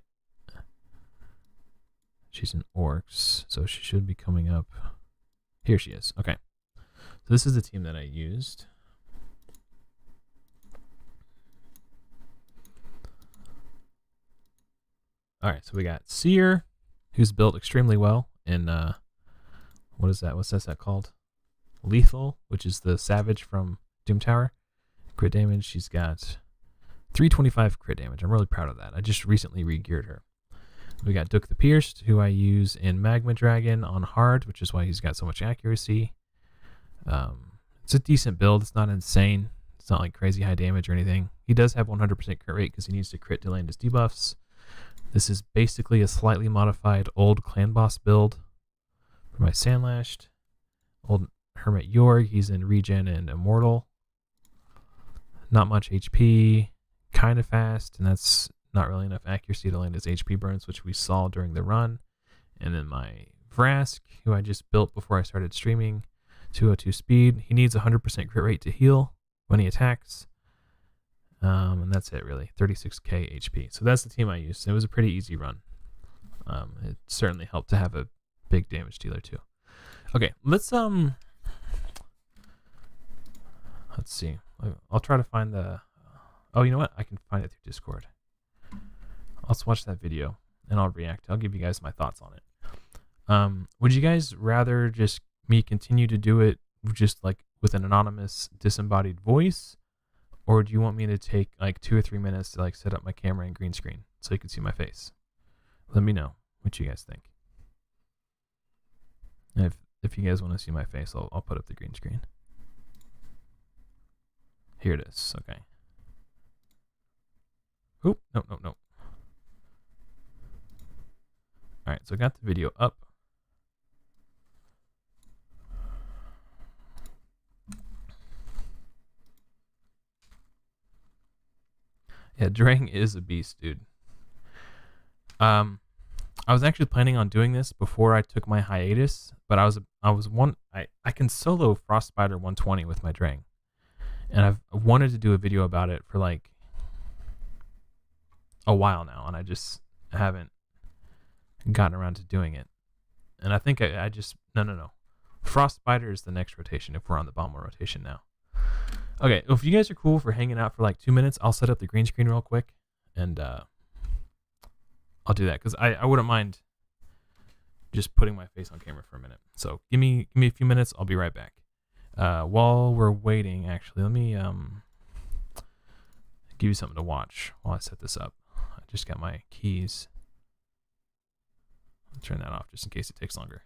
She's in Orcs, so she should be coming up. Here she is. Okay. So this is the team that I used. All right, so we got Seer, who's built extremely well in what is that? What's that called? Lethal, which is the Savage from Doom Tower. Crit damage. She's got 325 crit damage. I'm really proud of that. I just recently re-geared her. We got Duke the Pierced, who I use in Magma Dragon on hard, which is why he's got so much accuracy. It's a decent build. It's not insane. It's not like crazy high damage or anything. He does have 100% crit rate because he needs to crit to land his debuffs. This is basically a slightly modified old clan boss build for my Sandlashed. Old Hermit Yorg, he's in Regen and Immortal. Not much HP, kind of fast, and that's not really enough accuracy to land his HP burns, which we saw during the run. And then my Vrask, who I just built before I started streaming, 202 speed. He needs 100% crit rate to heal when he attacks. And that's it, really. 36k HP. So that's the team I used. It was a pretty easy run. It certainly helped to have a big damage dealer too. Okay, let's see. I'll try to find the. Oh, you know what? I can find it through Discord. Let's watch that video and I'll react. I'll give you guys my thoughts on it. Would you guys rather just me continue to do it just like with an anonymous disembodied voice, or do you want me to take like 2 or 3 minutes to like set up my camera and green screen so you can see my face? Let me know what you guys think. And if you guys want to see my face, I'll put up the green screen. Here it is. Okay. Oop, no. All right, so I got the video up. Yeah, Drang is a beast, dude. I was actually planning on doing this before I took my hiatus, but I can solo Frostbiter 120 with my Drang, and I've wanted to do a video about it for like a while now, and I just haven't gotten around to doing it. And I think I just no. Frostbiter is the next rotation if we're on the Bomber rotation now. Okay, if you guys are cool for hanging out for like 2 minutes, I'll set up the green screen real quick, and I'll do that because I wouldn't mind just putting my face on camera for a minute. So give me a few minutes. I'll be right back. While we're waiting, actually, let me give you something to watch while I set this up. I just got my keys. I'll turn that off just in case it takes longer.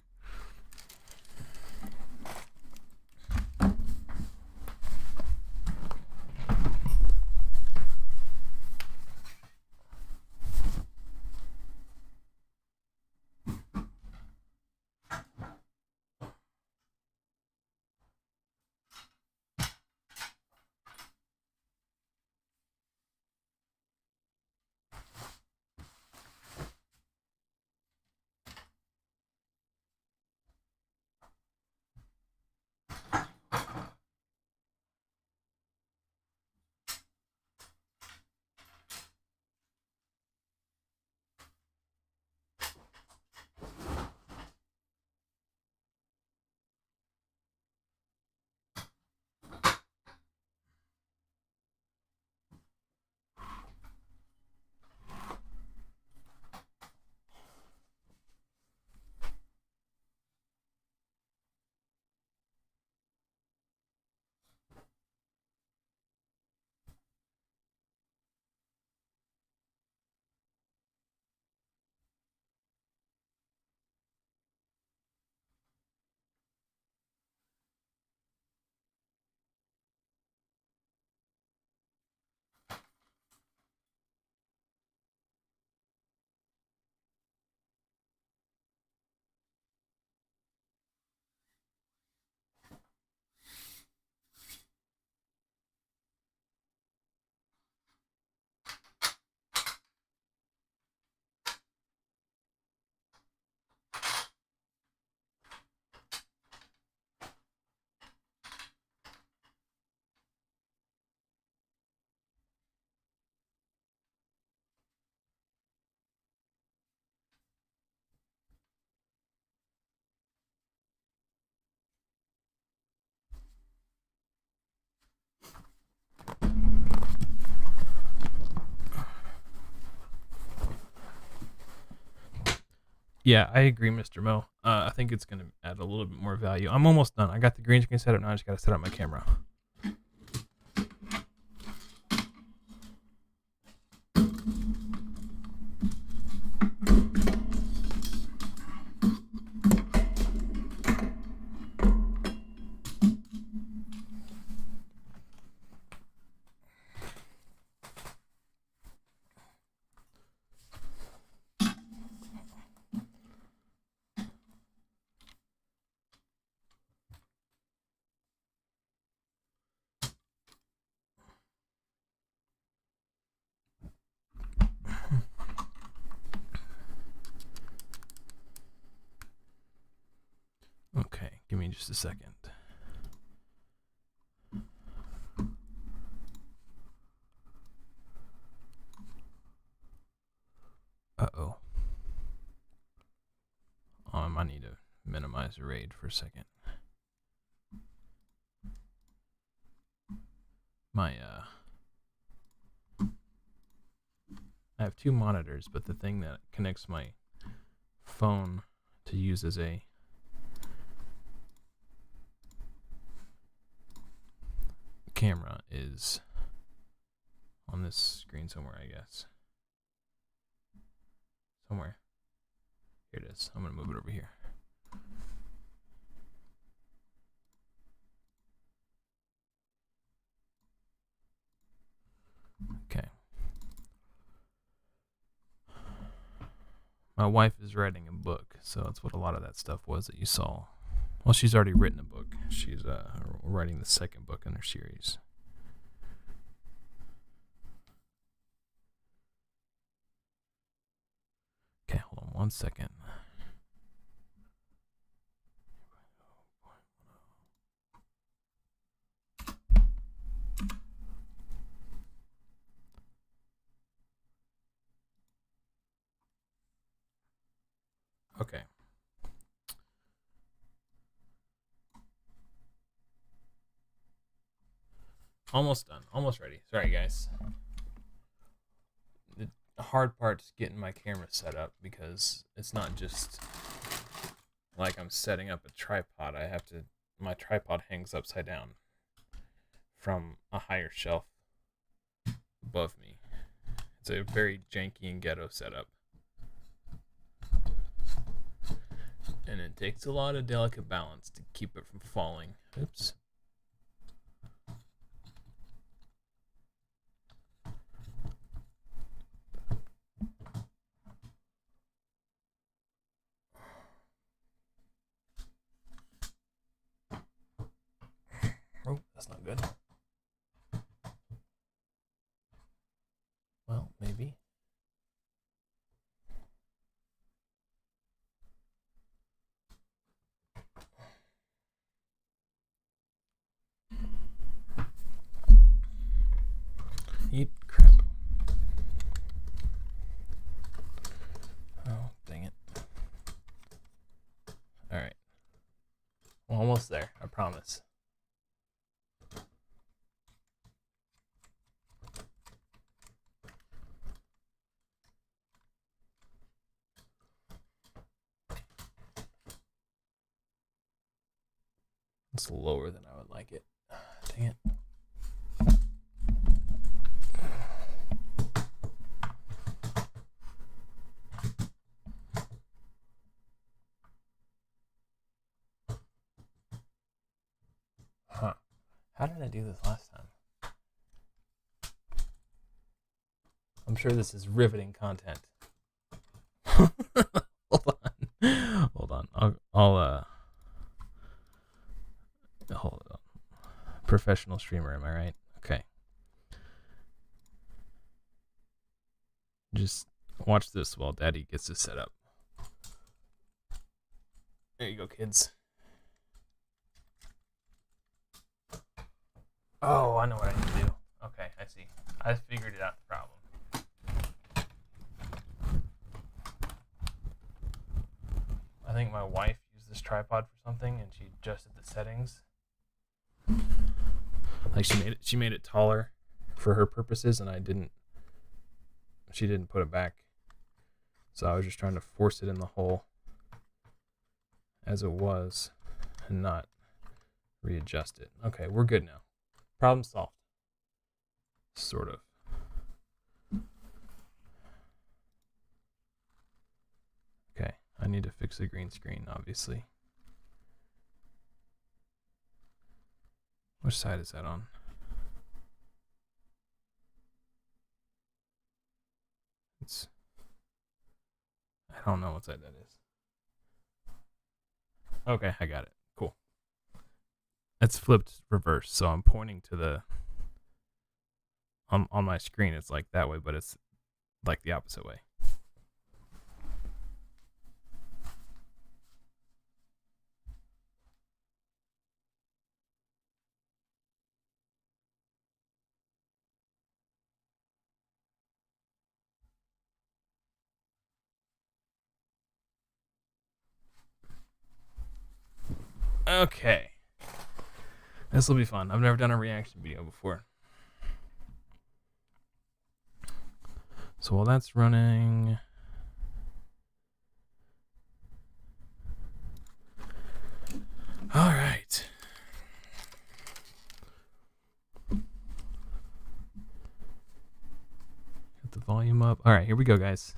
Yeah, I agree, Mr. Mo. I think it's going to add a little bit more value. I'm almost done. I got the green screen set up. Now I just got to set up my camera. Okay, give me just a second. Uh-oh. I might need to minimize the RAID for a second. I have two monitors, but the thing that connects my phone to use as a camera is on this screen somewhere, I guess. Somewhere. Here it is. I'm going to move it over here. Okay. My wife is writing a book, so that's what a lot of that stuff was that you saw. Well, she's already written a book. She's writing the second book in her series. Okay, hold on 1 second. Okay. Almost done. Almost ready. Sorry, guys. The hard part is getting my camera set up because it's not just like I'm setting up a tripod. My tripod hangs upside down from a higher shelf above me. It's a very janky and ghetto setup. And it takes a lot of delicate balance to keep it from falling. Oops. Oh, that's not good. Well, maybe. Eat crap. Oh, dang it. Alright. We're almost there, I promise. It's lower than I would like it. Dang it. Huh. How did I do this last time? I'm sure this is riveting content. Hold on. I'll hold on. Professional streamer, am I right? Okay. Just watch this while Daddy gets this set up. There you go, kids. Oh, I know what I need to do. Okay, I see. I figured it out, the problem. I think my wife used this tripod for something and she adjusted the settings. Like she made it taller for her purposes, and she didn't put it back. So I was just trying to force it in the hole as it was and not readjust it. Okay, we're good now. Problem solved. Sort of. Okay, I need to fix the green screen, obviously. Which side is that on? I don't know what side that is. Okay, I got it. Cool. It's flipped reverse, so I'm pointing to the on my screen. It's like that way, but it's like the opposite way. Okay. This will be fun. I've never done a reaction video before. So while that's running, all right. Get the volume up. All right, here we go, guys.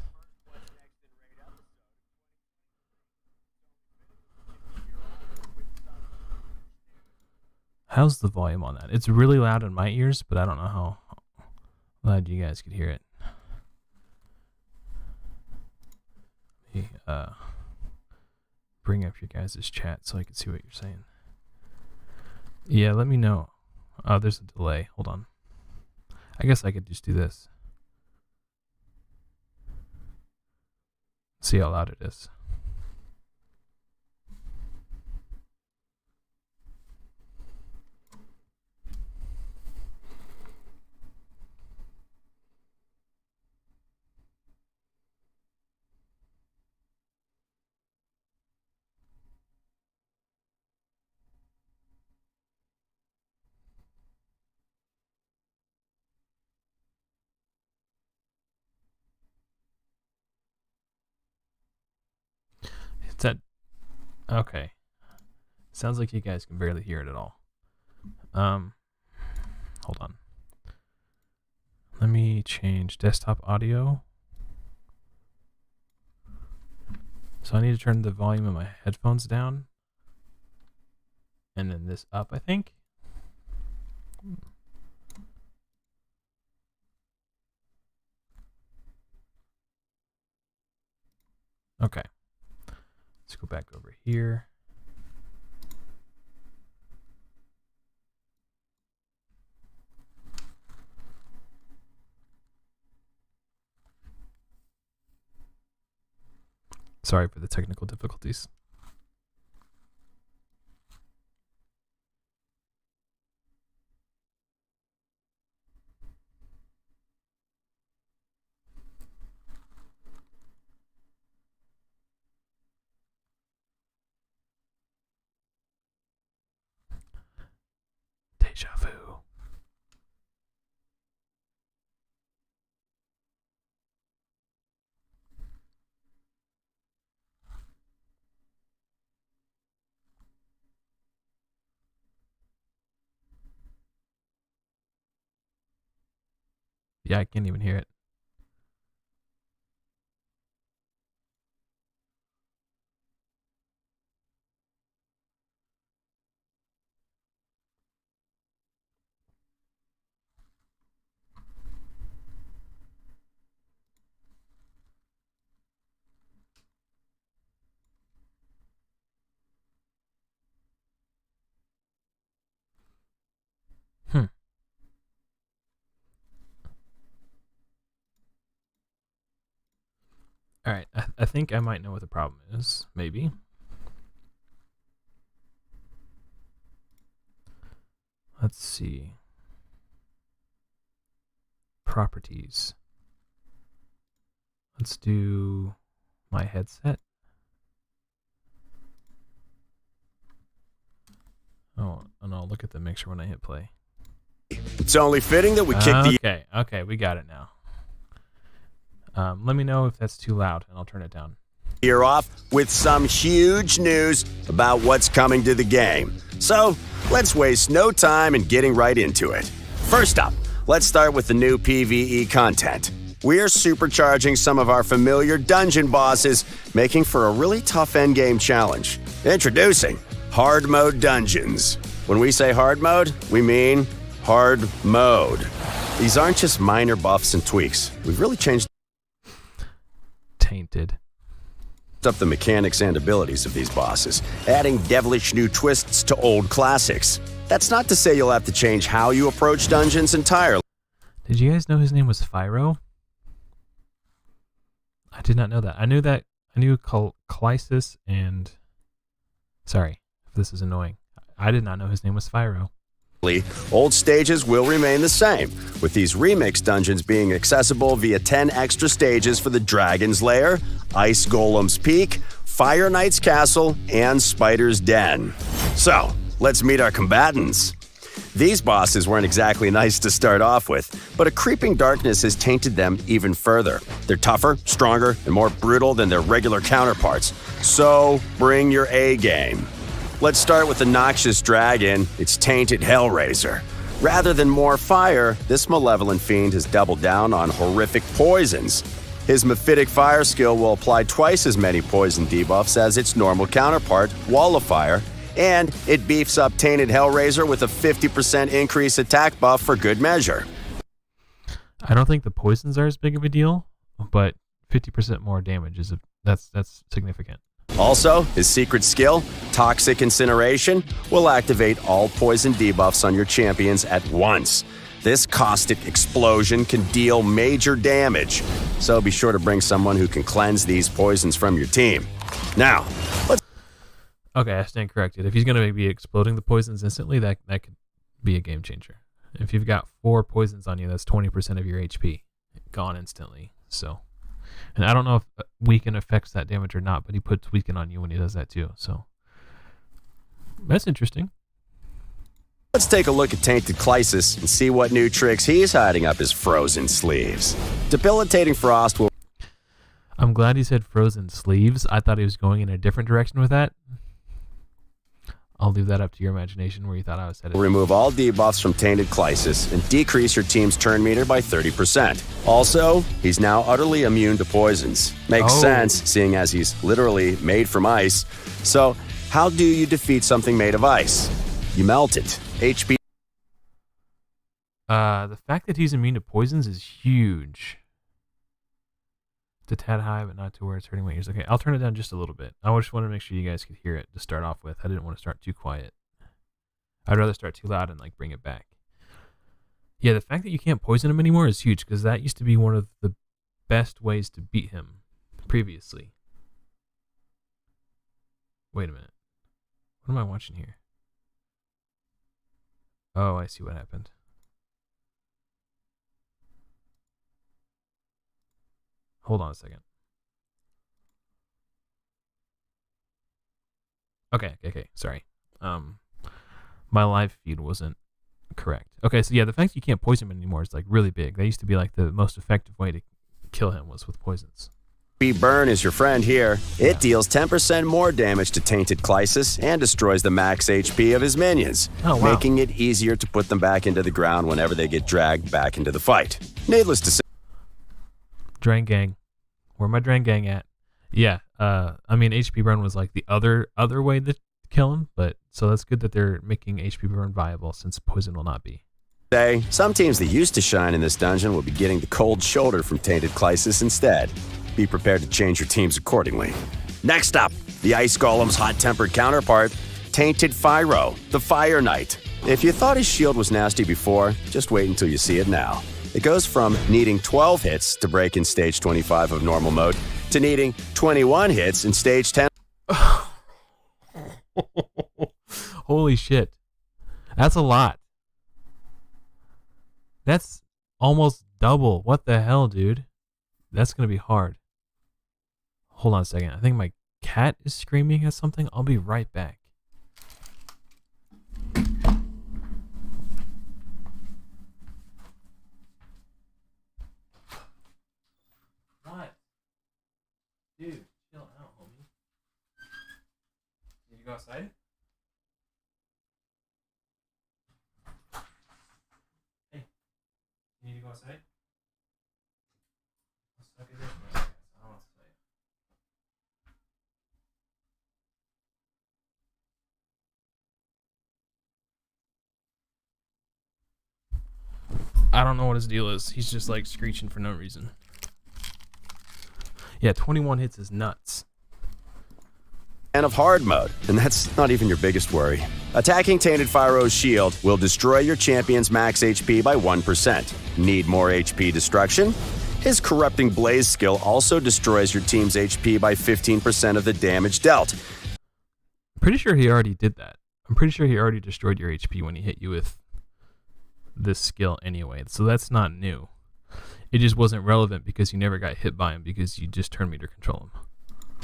How's the volume on that? It's really loud in my ears, but I don't know how loud you guys could hear it. Let me bring up your guys' chat so I can see what you're saying. Yeah, let me know. Oh, there's a delay. Hold on. I guess I could just do this. See how loud it is. Is that okay? Sounds like you guys can barely hear it at all. Hold on. Let me change desktop audio. So I need to turn the volume of my headphones down. And then this up, I think. Okay. Let's go back over here. Sorry for the technical difficulties. Deja vu. Yeah, I can't even hear it. All right, I think I might know what the problem is. Maybe. Let's see. Properties. Let's do my headset. Oh, and I'll look at the mixer when I hit play. It's only fitting that we kick the... Okay, we got it now. Let me know if that's too loud, and I'll turn it down. year off with some huge news about what's coming to the game. So let's waste no time in getting right into it. First up, let's start with the new PvE content. We're supercharging some of our familiar dungeon bosses, making for a really tough endgame challenge. Introducing Hard Mode Dungeons. When we say hard mode, we mean hard mode. These aren't just minor buffs and tweaks. We've really changed Tainted. up the mechanics and abilities of these bosses, adding devilish new twists to old classics. That's not to say you'll have to change how you approach dungeons entirely. Did you guys know his name was Fyro? I did not know that. I knew Clysis and... Sorry if this is annoying. I did not know his name was Fyro. Old stages will remain the same, with these remix dungeons being accessible via 10 extra stages for the Dragon's Lair, Ice Golem's Peak, Fire Knight's Castle, and Spider's Den. So, let's meet our combatants. These bosses weren't exactly nice to start off with, but a creeping darkness has tainted them even further. They're tougher, stronger, and more brutal than their regular counterparts. So, bring your A game. Let's start with the noxious dragon, its tainted Hellraiser. Rather than more fire, this malevolent fiend has doubled down on horrific poisons. His mephitic fire skill will apply twice as many poison debuffs as its normal counterpart, Wall of Fire, and it beefs up tainted Hellraiser with a 50% increase attack buff for good measure. I don't think the poisons are as big of a deal, but 50% more damage is that's significant. Also, his secret skill, Toxic Incineration, will activate all poison debuffs on your champions at once. This caustic explosion can deal major damage, so be sure to bring someone who can cleanse these poisons from your team. Now, let's... Okay, I stand corrected. If he's going to be exploding the poisons instantly, that could be a game changer. If you've got 4 poisons on you, that's 20% of your HP gone instantly. So... And I don't know if Weaken affects that damage or not, but he puts Weaken on you when he does that too. So that's interesting. Let's take a look at Tainted Clysis and see what new tricks he's hiding up his frozen sleeves. Debilitating Frost will... I'm glad he said frozen sleeves. I thought he was going in a different direction with that. I'll leave that up to your imagination where you thought I was headed. Remove all debuffs from Tainted Clysis and decrease your team's turn meter by 30%. Also, he's now utterly immune to poisons. Makes sense, seeing as he's literally made from ice. So, how do you defeat something made of ice? You melt it. HP... The fact that he's immune to poisons is huge. It's a tad high, but not to where it's hurting my ears. Okay, I'll turn it down just a little bit. I just wanted to make sure you guys could hear it to start off with. I didn't want to start too quiet. I'd rather start too loud and like bring it back. Yeah, the fact that you can't poison him anymore is huge, because that used to be one of the best ways to beat him previously. Wait a minute. What am I watching here? Oh, I see what happened. Hold on a second. Okay, sorry. My live feed wasn't correct. Okay, so yeah, the fact you can't poison him anymore is like really big. That used to be like the most effective way to kill him was with poisons. Burn is your friend here. It deals 10% more damage to Tainted Clysis and destroys the max HP of his minions, making it easier to put them back into the ground whenever they get dragged back into the fight. Needless to say... Drain Gang. Where my Drain Gang at? Yeah, I mean, HP Burn was like the other way to kill him, but so that's good that they're making HP Burn viable since poison will not be. Some teams that used to shine in this dungeon will be getting the cold shoulder from Tainted Clysis instead. Be prepared to change your teams accordingly. Next up, the Ice Golem's hot-tempered counterpart, Tainted Fyro, the Fire Knight. If you thought his shield was nasty before, just wait until you see it now. It goes from needing 12 hits to break in stage 25 of normal mode to needing 21 hits in stage 10. Holy shit. That's a lot. That's almost double. What the hell, dude? That's going to be hard. Hold on a second. I think my cat is screaming at something. I'll be right back. What? Dude, chill out. outside? Hey, you need to go outside? Let's suck it in. I don't know what to tell you. I don't know what his deal is. He's just like screeching for no reason. Yeah, 21 hits is nuts. And of hard mode, and that's not even your biggest worry. Attacking Tainted Pyro's shield will destroy your champion's max HP by 1%. Need more HP destruction? His Corrupting Blaze skill also destroys your team's HP by 15% of the damage dealt. Pretty sure he already did that. I'm pretty sure he already destroyed your HP when he hit you with this skill anyway, so that's not new. It just wasn't relevant because you never got hit by him because you just turn meter control him.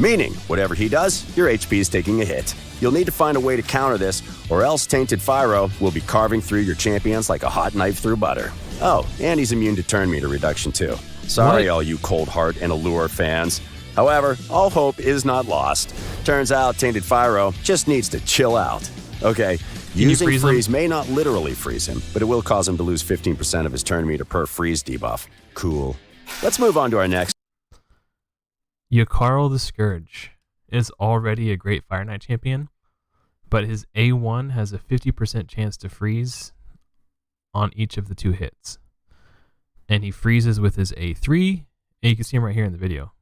Meaning, whatever he does, your HP is taking a hit. You'll need to find a way to counter this, or else Tainted Pyro will be carving through your champions like a hot knife through butter. Oh, and he's immune to turn meter reduction too. Sorry, What? all you Cold Heart and Allure fans. However, all hope is not lost. Turns out Tainted Pyro just needs to chill out. Okay, you using freeze him? freeze may not literally freeze him, but it will cause him to lose 15% of his turn meter per freeze debuff. Cool. Let's move on to our next. Yakarl the Scourge is already a great Fire Knight champion, but his A1 has a 50% chance to freeze on each of the 2 hits. And he freezes with his A3, and you can see him right here in the video.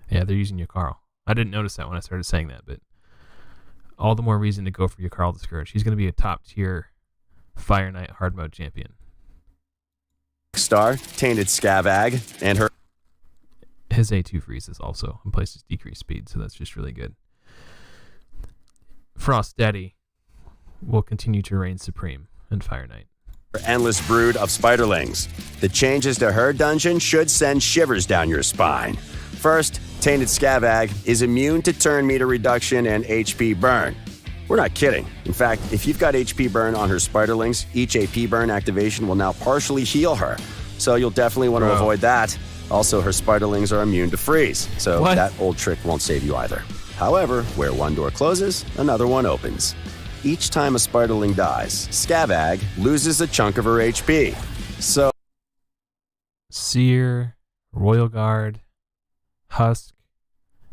Yeah, they're using Yakarl. I didn't notice that when I started saying that, but all the more reason to go for Yakarl the Scourge. He's going to be a top tier Fire Knight hard mode champion. Star, Tainted Scavag, and her His A2 freezes also and places decreased speed, so that's just really good. Frost Daddy will continue to reign supreme in Fire Knight. endless brood of spiderlings. The changes to her dungeon should send shivers down your spine. First, Tainted Scavag is immune to turn meter reduction and HP burn. We're not kidding. In fact, if you've got HP burn on her spiderlings, each AP burn activation will now partially heal her. So you'll definitely want to avoid that. Also, her spiderlings are immune to freeze, so that old trick won't save you either. However, where one door closes, another one opens. Each time a spiderling dies, Scavag loses a chunk of her HP. So, Seer, Royal Guard, Husk,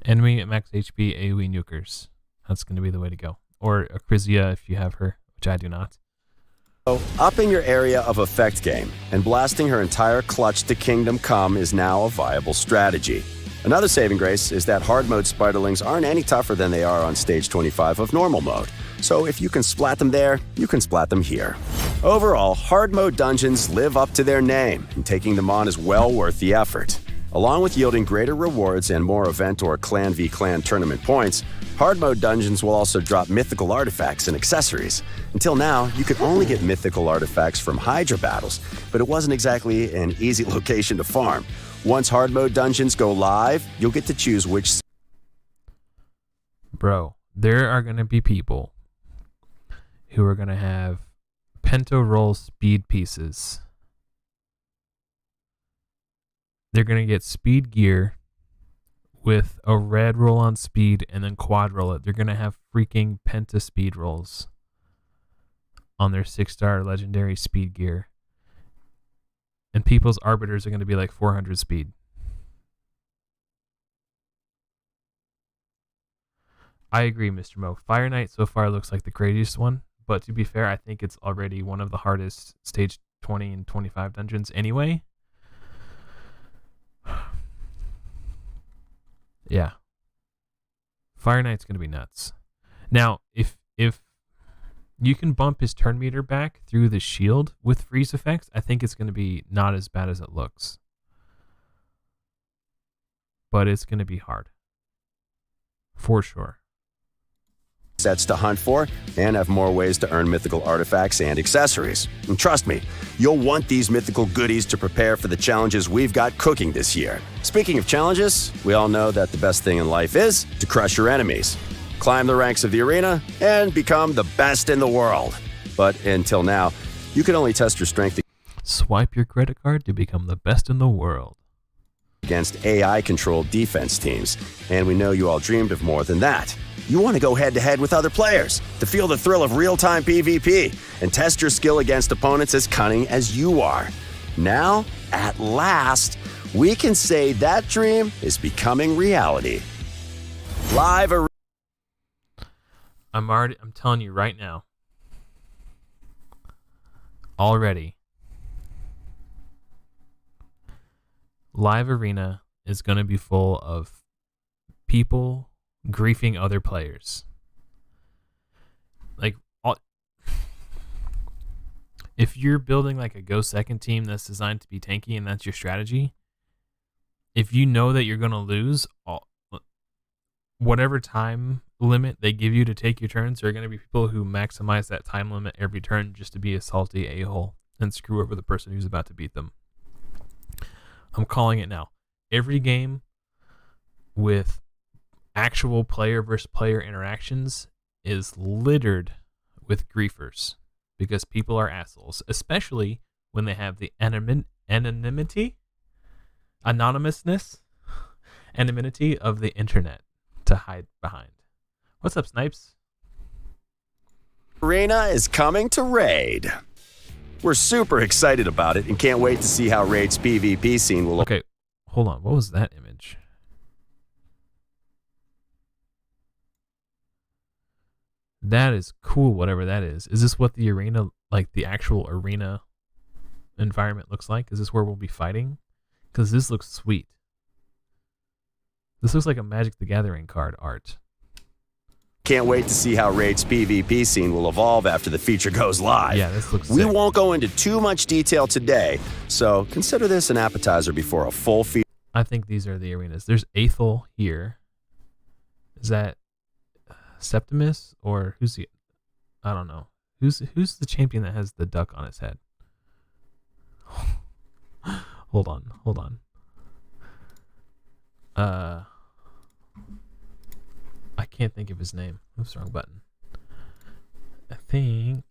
enemy at max HP, AoE nukers. That's going to be the way to go. Or Acrizia if you have her, which I do not. upping your area of effect game and blasting her entire clutch to Kingdom Come is now a viable strategy. Another saving grace is that hard mode spiderlings aren't any tougher than they are on stage 25 of normal mode. So if you can splat them there, you can splat them here. Overall, hard mode dungeons live up to their name, and taking them on is well worth the effort. Along with yielding greater rewards and more event or clan v clan tournament points, hard mode dungeons will also drop mythical artifacts and accessories. Until now, you could only get mythical artifacts from Hydra battles, but it wasn't exactly an easy location to farm. Once hard mode dungeons go live, you'll get to choose which... Bro, there are going to be people who are going to have Pento Roll speed pieces. They're going to get speed gear with a red roll on speed and then quad roll it. They're going to have freaking penta speed rolls on their 6-star legendary speed gear. And people's arbiters are going to be like 400 speed. I agree, Mr. Mo. Fire Knight so far looks like the craziest one, but to be fair, I think it's already one of the hardest stage 20 and 25 dungeons anyway. Yeah. Fire Knight's going to be nuts. Now, if you can bump his turn meter back through the shield with freeze effects, I think it's going to be not as bad as it looks. But it's going to be hard. For sure. Sets to hunt for and have more ways to earn mythical artifacts and accessories. And trust me, you'll want these mythical goodies to prepare for the challenges we've got cooking this year. Speaking of challenges, we all know that the best thing in life is to crush your enemies, climb the ranks of the arena, and become the best in the world. But until now, you can only test your strength Swipe your credit card to become the best in the world against AI-controlled defense teams, and we know you all dreamed of more than that. You want to go head-to-head with other players to feel the thrill of real-time PvP and test your skill against opponents as cunning as you are. Now, at last, we can say that dream is becoming reality. Live Arena. I'm telling you right now. Already. Live Arena is going to be full of people griefing other players. Like, if you're building like a go second team that's designed to be tanky and that's your strategy, if you know that you're going to lose, whatever time limit they give you to take your turns, there are going to be people who maximize that time limit every turn just to be a salty a-hole and screw over the person who's about to beat them. I'm calling it now. Every game with actual player versus player interactions is littered with griefers because people are assholes, especially when they have the anonymity of the internet to hide behind. What's up, Snipes? Arena is coming to Raid. We're super excited about it and can't wait to see how Raid's PvP scene will look. Okay, hold on. What was that image? That is cool, whatever that is. Is this what the arena, like the actual arena environment looks like? Is this where we'll be fighting? Because this looks sweet. This looks like a Magic the Gathering card art. Can't wait to see how Raid's PvP scene will evolve after the feature goes live. Yeah, this looks We sick. won't go into too much detail today, so consider this an appetizer before a full feature. I think these are the arenas. There's Aethel here. Is that Septimus or who's the? I don't know. Who's the champion that has the duck on his head? Hold on. I can't think of his name. Oops, wrong button. I think,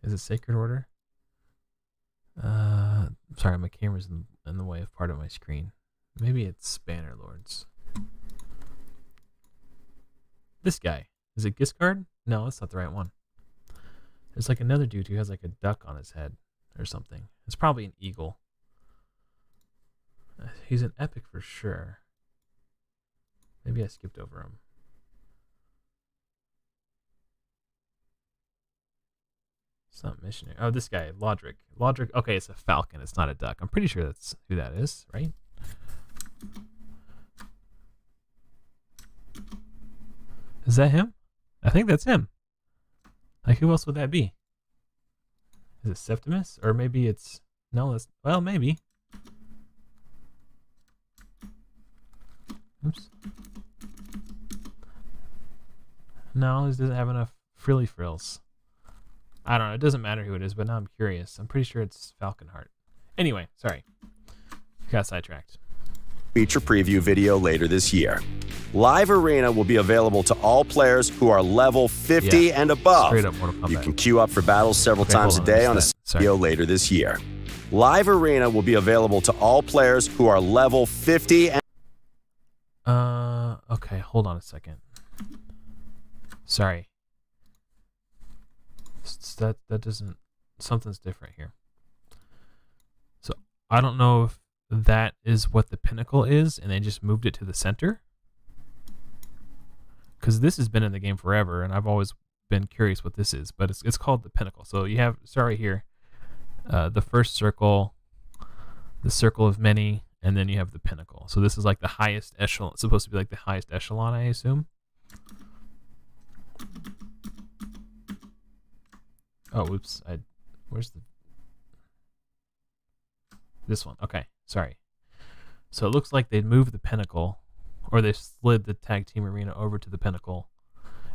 is it Sacred Order? Sorry, my camera's in the way of part of my screen. Maybe it's Banner Lords. This guy. Is it Giscard? No, that's not the right one. There's like another dude who has like a duck on his head or something. It's probably an eagle. He's an epic for sure. Maybe I skipped over him. It's not missionary. Oh, this guy, Lodric. Okay, it's a falcon. It's not a duck. I'm pretty sure that's who that is, right? Is that him? I think that's him. Like, who else would that be? Is it Septimus? Or maybe it's... No, that's... Well, maybe. Oops. No, this doesn't have enough frilly frills. I don't know. It doesn't matter who it is, but now I'm curious. I'm pretty sure it's Falconheart. Anyway, sorry. Got sidetracked. Feature preview video later this year. Live Arena will be available to all players who are level 50 and above. Straight up Mortal Kombat. You can queue up for battles several times a day on a video later this year. Live Arena will be available to all players who are level 50 and... Okay, hold on a second. Sorry. That doesn't... Something's different here. So, I don't know if that is what the pinnacle is, and they just moved it to the center. Because this has been in the game forever, and I've always been curious what this is, but it's called the pinnacle. So you have, start right here, the first circle, the circle of many, and then you have the pinnacle. So this is like the highest echelon. It's supposed to be like the highest echelon, I assume. Oh, whoops. Where's the... This one. Okay, sorry. So it looks like they moved the pinnacle, or they slid the tag team arena over to the pinnacle,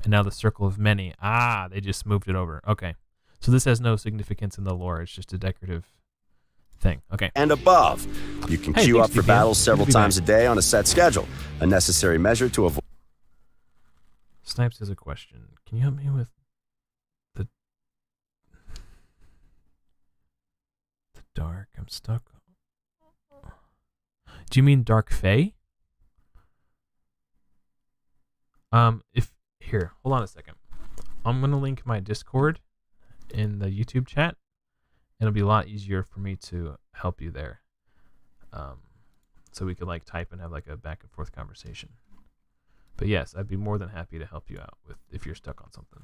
and now the circle of many. Ah, they just moved it over. Okay. So this has no significance in the lore. It's just a decorative thing. Okay. And above. You can queue up for battles several times a day on a set schedule. A necessary measure to avoid... Snipes has a question. Can you help me with the dark? I'm stuck. Do you mean Dark Fae? here, hold on a second. I'm going to link my Discord in the YouTube chat. It'll be a lot easier for me to help you there. So we could like type and have like a back and forth conversation. But yes, I'd be more than happy to help you out with if you're stuck on something.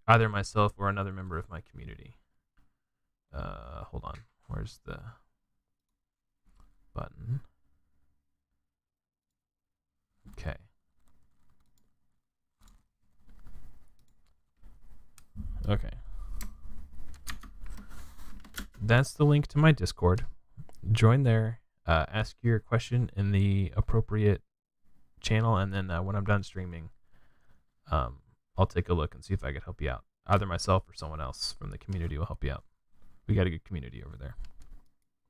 Either myself or another member of my community. Hold on. Where's the button? Okay. Okay. That's the link to my Discord. Join there. Ask your question in the appropriate channel, and then when I'm done streaming, I'll take a look and see if I could help you out. Either myself or someone else from the community will help you out. We got a good community over there.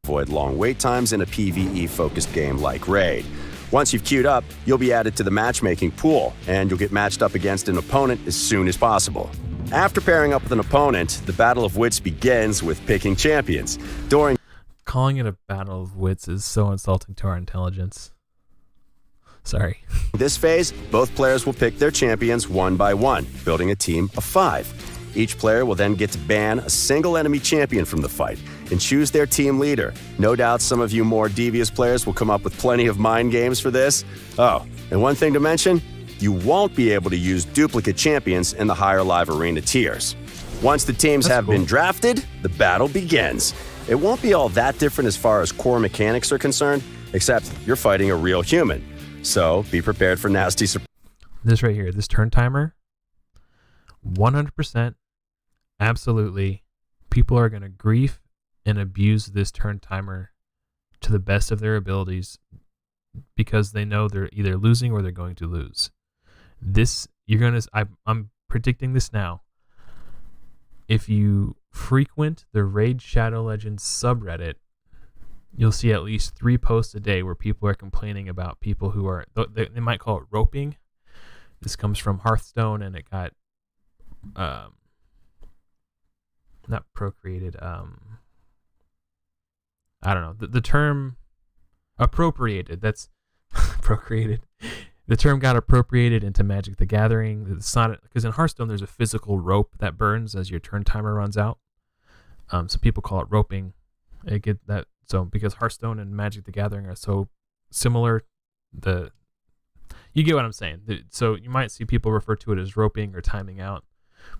Avoid long wait times in a PvE-focused game like Raid. Once you've queued up, you'll be added to the matchmaking pool, and you'll get matched up against an opponent as soon as possible. After pairing up with an opponent, the Battle of Wits begins with picking champions. Calling it a battle of wits is so insulting to our intelligence. Sorry. This phase, both players will pick their champions one by one, building a team of 5. Each player will then get to ban a single enemy champion from the fight and choose their team leader. No doubt some of you more devious players will come up with plenty of mind games for this. Oh, and one thing to mention, you won't be able to use duplicate champions in the higher live arena tiers. Once the teams have been drafted, the battle begins. It won't be all that different as far as core mechanics are concerned, except you're fighting a real human. So be prepared for nasty surprises. This right here, this turn timer, 100%, absolutely, people are going to grief and abuse this turn timer to the best of their abilities because they know they're either losing or they're going to lose. I'm predicting this now. If you frequent the Raid Shadow Legends subreddit, you'll see at least 3 posts a day where people are complaining about people who are, they might call it roping. This comes from Hearthstone, and it got, not procreated, I don't know, the term appropriated, that's procreated. The term got appropriated into Magic the Gathering. It's not, because in Hearthstone there's a physical rope that burns as your turn timer runs out. So people call it roping. So because Hearthstone and Magic the Gathering are so similar, you get what I'm saying. So you might see people refer to it as roping or timing out,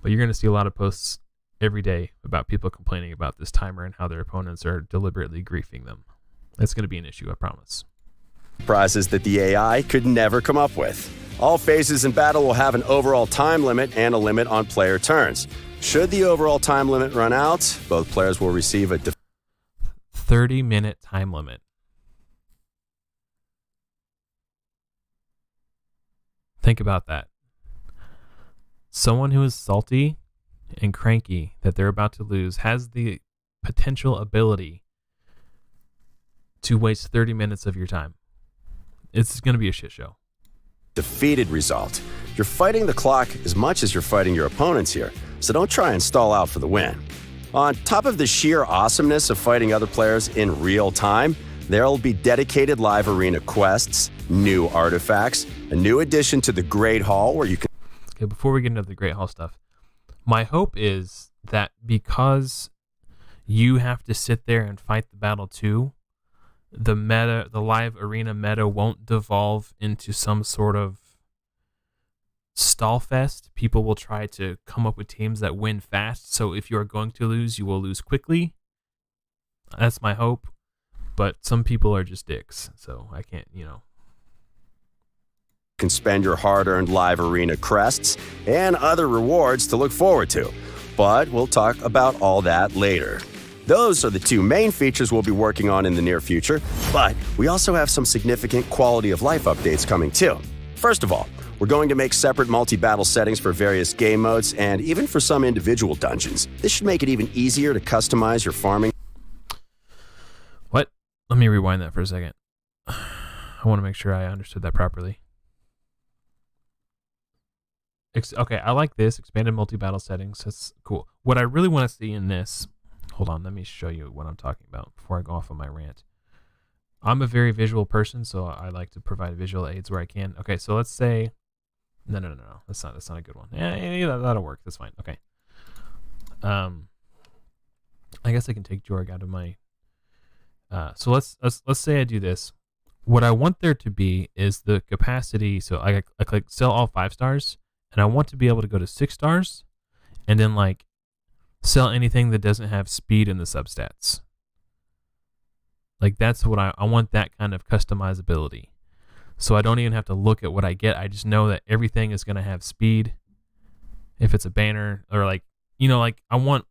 but you're going to see a lot of posts every day about people complaining about this timer and how their opponents are deliberately griefing them. That's going to be an issue, I promise. Surprises that the AI could never come up with. All phases in battle will have an overall time limit and a limit on player turns. Should the overall time limit run out, both players will receive a 30-minute time limit. Think about that. Someone who is salty and cranky that they're about to lose has the potential ability to waste 30 minutes of your time. It's going to be a shit show. defeated result. You're fighting the clock as much as you're fighting your opponents here, so don't try and stall out for the win. On top of the sheer awesomeness of fighting other players in real time, there'll be dedicated live arena quests, new artifacts, a new addition to the Great Hall where you can... Okay, before we get into the Great Hall stuff, my hope is that because you have to sit there and fight the battle too, the live arena meta won't devolve into some sort of stall fest. People will try to come up with teams that win fast. So if you are going to lose, you will lose quickly. That's my hope. But some people are just dicks, so I can't, can spend your hard-earned live arena crests and other rewards to look forward to. But we'll talk about all that later. Those are the two main features we'll be working on in the near future, but we also have some significant quality of life updates coming too. First of all, we're going to make separate multi-battle settings for various game modes and even for some individual dungeons. This should make it even easier to customize your farming. What? Let me rewind that for a second. I want to make sure I understood that properly. Okay, I like this. Expanded multi-battle settings. That's cool. What I really want to see in this... Hold on, let me show you what I'm talking about before I go off on my rant. I'm a very visual person, so I like to provide visual aids where I can. Okay, so let's say No. That's not a good one. Yeah, that'll work. That's fine. Okay. I guess I can take Jorg out of my. So let's say I do this. What I want there to be is the capacity. So I click sell all 5 stars, and I want to be able to go to 6 stars, and then like sell anything that doesn't have speed in the substats. Like that's what I want, that kind of customizability. So I don't even have to look at what I get. I just know that everything is going to have speed. If it's a banner or like, like I want.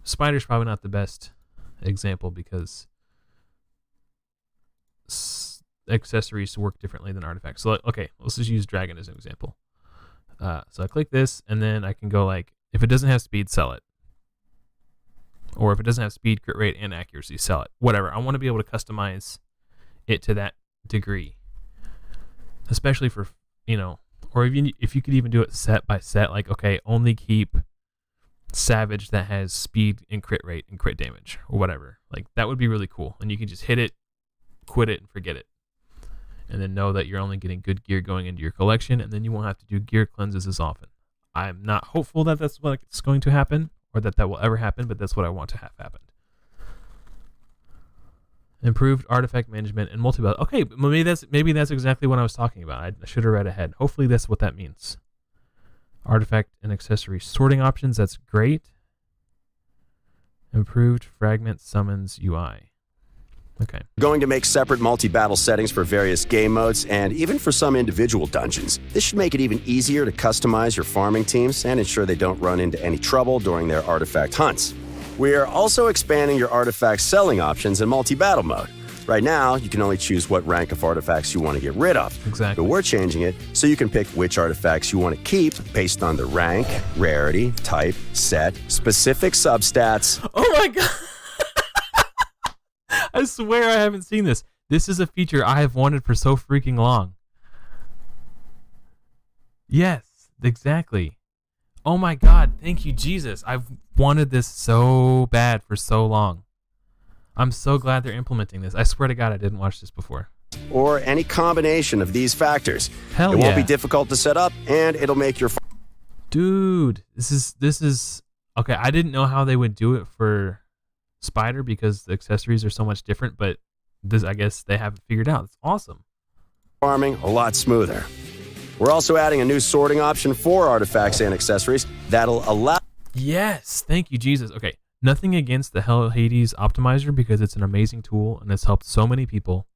Spider's probably not the best example because accessories work differently than artifacts. So okay, let's just use dragon as an example. So I click this, and then I can go like, if it doesn't have speed, sell it. Or if it doesn't have speed, crit rate, and accuracy, sell it. Whatever. I want to be able to customize it to that degree. Especially for, or even if you could even do it set by set, like, okay, only keep Savage that has speed and crit rate and crit damage or whatever. Like that would be really cool. And you can just hit it, quit it, and forget it. And then know that you're only getting good gear going into your collection, and then you won't have to do gear cleanses as often. I'm not hopeful that that's what's going to happen or that will ever happen, but that's what I want to have happen. Improved artifact management and multi-battle. Okay, maybe that's exactly what I was talking about. I should have read ahead. Hopefully that's what that means. Artifact and accessory sorting options. That's great. Improved fragment summons UI. Okay. Going to make separate multi-battle settings for various game modes and even for some individual dungeons. This should make it even easier to customize your farming teams and ensure they don't run into any trouble during their artifact hunts. We are also expanding your artifact selling options in multi-battle mode. Right now, you can only choose what rank of artifacts you want to get rid of. Exactly. But we're changing it so you can pick which artifacts you want to keep based on the rank, rarity, type, set, specific substats. Oh my god! I swear I haven't seen this. This is a feature I have wanted for so freaking long. Yes, exactly. Oh my god, thank you, Jesus. I've wanted this so bad for so long. I'm so glad they're implementing this. I swear to God, I didn't watch this before. Or any combination of these factors. Hell it yeah. won't be difficult to set up, and it'll make your... Dude, this is... Okay, I didn't know how they would do it for Spider because the accessories are so much different, but this, I guess they have it figured out. It's awesome. Farming a lot smoother. We're also adding a new sorting option for artifacts and accessories that'll allow... Yes, thank you, Jesus. Okay. Nothing against the Hell Hades optimizer because it's an amazing tool and it's helped so many people.